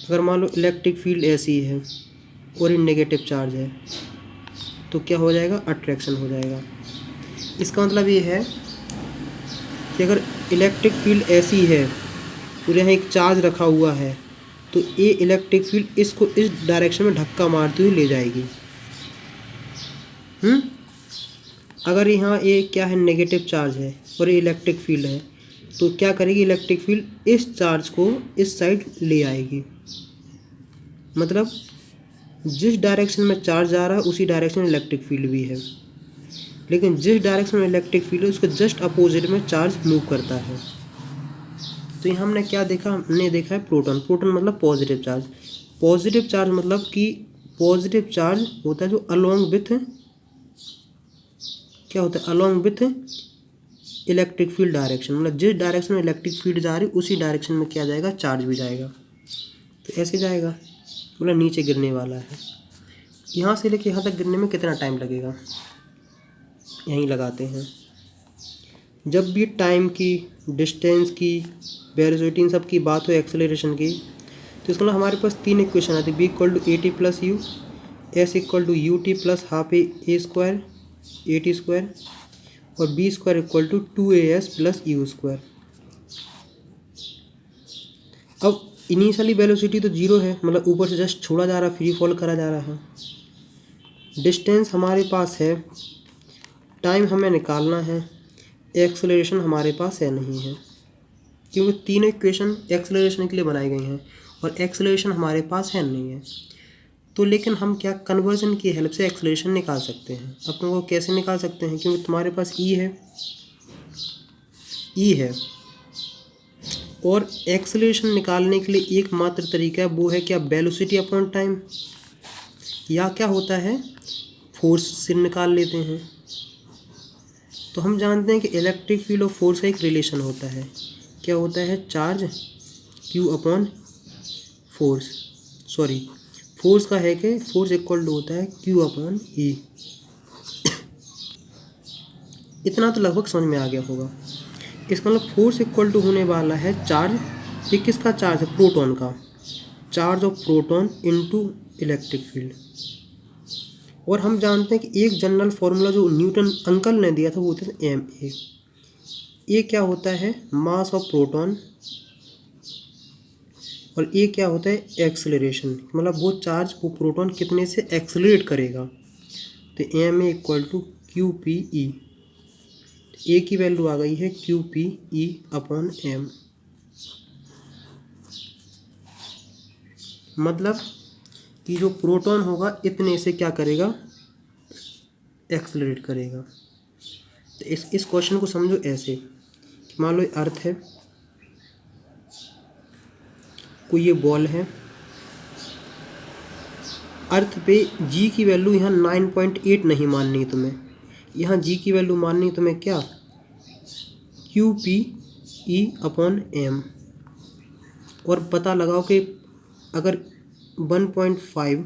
अगर मान लो इलेक्ट्रिक फील्ड ऐसी है और ये नेगेटिव चार्ज है तो क्या हो जाएगा, अट्रैक्शन हो जाएगा। इसका मतलब ये है कि अगर इलेक्ट्रिक फील्ड ऐसी है और यहाँ एक चार्ज रखा हुआ है तो ये इलेक्ट्रिक फील्ड इसको इस डायरेक्शन में धक्का मारती हुई ले जाएगी। अगर यहाँ ये क्या है, नेगेटिव चार्ज है और ये इलेक्ट्रिक फील्ड है तो क्या करेगी, इलेक्ट्रिक फील्ड इस चार्ज को इस साइड ले आएगी। मतलब जिस डायरेक्शन में चार्ज आ रहा है उसी डायरेक्शन में इलेक्ट्रिक फील्ड भी है, लेकिन जिस डायरेक्शन में इलेक्ट्रिक फील्ड है उसके जस्ट अपोजिट में चार्ज मूव करता है। तो यहाँ हमने क्या देखा, हमने देखा है प्रोटॉन। प्रोटॉन मतलब पॉजिटिव चार्ज। पॉजिटिव चार्ज मतलब कि पॉजिटिव चार्ज होता है जो अलोंग विथ, क्या होता है, along with electric field direction. मतलब जिस डायरेक्शन में इलेक्ट्रिक फील्ड जा रही उसी डायरेक्शन में क्या जाएगा, चार्ज भी जाएगा। तो ऐसे जाएगा, मतलब नीचे गिरने वाला है। यहाँ से लेके यहाँ तक गिरने में कितना टाइम लगेगा, यहीं लगाते हैं। जब भी टाइम की, डिस्टेंस की, वेलोसिटी, इन सब की बात हो, एक्सेलरेशन की, तो इसका मतलब हमारे पास तीन इक्वेशन आती है। B equal to A T plus U, S equal to U T plus half A square A T square, और V square equal to 2as plus U square. अब इनिशियली वेलोसिटी तो जीरो है, मतलब ऊपर से just छोड़ा जा रहा है, फ्री फॉल करा जा रहा है। डिस्टेंस हमारे पास है, टाइम हमें निकालना है, एक्सेलरेशन हमारे पास है नहीं है, क्योंकि तीनों इक्वेशन एक्सेलरेशन के लिए बनाई गई हैं और एक्सेलरेशन हमारे पास है नहीं है। तो लेकिन हम क्या कन्वर्जन की हेल्प से एक्सेलरेशन निकाल सकते हैं। अपन को कैसे निकाल सकते हैं, क्योंकि तुम्हारे पास ई है और एक्सेलरेशन निकालने के लिए एकमात्र तरीका है, वो है क्या, वेलोसिटी अपॉन टाइम, या क्या होता है, फोर्स से निकाल लेते हैं। तो हम जानते हैं कि इलेक्ट्रिक फील्ड और फोर्स का एक रिलेशन होता है। क्या होता है, charge Q upon force, sorry force का है कि फोर्स इक्वल टू होता है क्यू अपॉन ई। इतना तो लगभग समझ में आ गया होगा। इसका मतलब फोर्स इक्वल टू होने वाला है चार्ज, ये किसका चार्ज है, प्रोटॉन का, charge of proton into electric field. और हम जानते हैं कि एक जनरल फॉर्मूला जो न्यूटन अंकल ने दिया था वो होता है एम ए। ये क्या होता है, मास ऑफ प्रोटॉन, और ये क्या होता है, एक्सेलरेशन, मतलब वो चार्ज, वो प्रोटॉन कितने से एक्सेलरेट करेगा। तो M A equal to Q P E, A की वैल्यू आ गई है Q P E upon M. मतलब कि जो प्रोटॉन होगा इतने से क्या करेगा, एक्सेलरेट करेगा। तो इस क्वेश्चन को समझो ऐसे, मान लो अर्थ है, कोई ये बॉल है, अर्थ पे जी की वैल्यू यहाँ 9.8 नहीं माननी तुम्हें, यहाँ जी की वैल्यू माननी तुम्हें क्या, Q P E upon M. और पता लगाओ कि अगर 1.5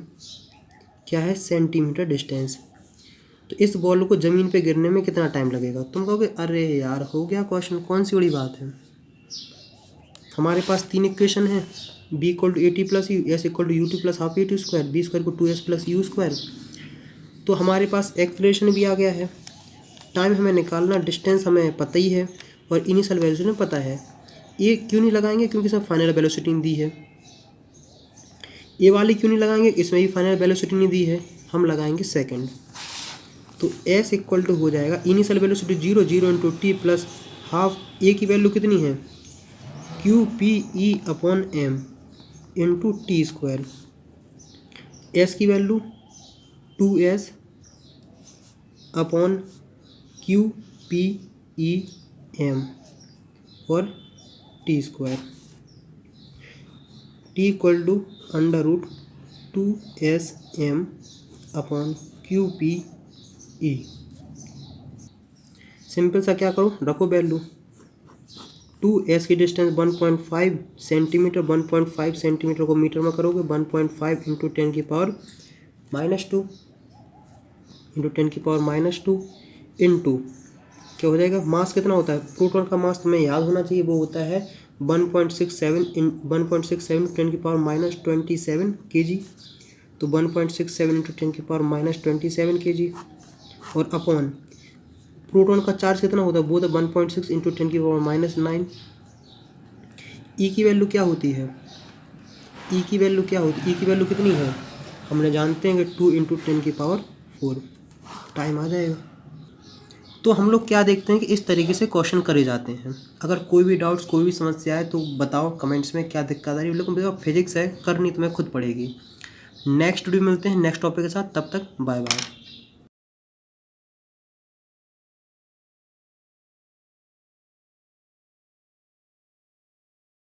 क्या है, सेंटीमीटर डिस्टेंस, तो इस बॉल को ज़मीन पे गिरने में कितना टाइम लगेगा। तुम कहोगे अरे यार हो गया क्वेश्चन, कौन सी बड़ी बात है। हमारे पास तीन इक्वेशन है, B equal to A T plus U, S equal to U T plus half A T square, B square को 2s प्लस यू स्क्वायर। तो हमारे पास एक्सेलरेशन भी आ गया है, टाइम हमें निकालना, डिस्टेंस हमें पता ही है, और इनिशियल वेलोसिटी में पता है। ये क्यों नहीं लगाएंगे, क्योंकि इसमें फाइनल वेलोसिटी दी है। ये वाली क्यों नहीं लगाएंगे, इसमें भी फाइनल वेलोसिटी नहीं दी है, हम लगाएंगे सेकंड। तो एस इक्वल टू हो जाएगा initial velocity 0 0 into T plus half, A की वैल्यू कितनी है, Q P E upon M into T square, S की value 2s upon Q P E M और T square, T equal to under root 2sm upon Q P E. Simple सा क्या करो, रखो value, 2s की distance 1.5 centimetre, 1.5 centimetre को metre में करोगे, 1.5 इंटू 10 की पावर -2 इंटू 10⁻⁻2 इंटू क्या हो जाएगा, मास कितना होता है प्रोटॉन का, मास तुम्हें याद होना चाहिए, वो होता है 1.67 10⁻27 kg, तो 1.67 इंटू 10⁻27 kg, और अपॉन प्रोटॉन का चार्ज कितना होता है, वो होता है 1.6 इंटू 10⁻⁹। ई की वैल्यू क्या होती है, ई की वैल्यू क्या होती है, ई की वैल्यू कितनी है, हमने जानते हैं कि 2 इंटू 10⁻4। टाइम आ जाएगा। तो हम लोग क्या देखते हैं कि इस तरीके से क्वेश्चन करे जाते हैं। अगर कोई भी डाउट्स, कोई भी समस्या है तो बताओ कमेंट्स में क्या दिक्कत आ रही है। लेकिन देखो फिजिक्स है, करनी तुम्हें खुद पड़ेगी। नेक्स्ट वीडियो मिलते हैं नेक्स्ट टॉपिक के साथ, तब तक बाय बाय।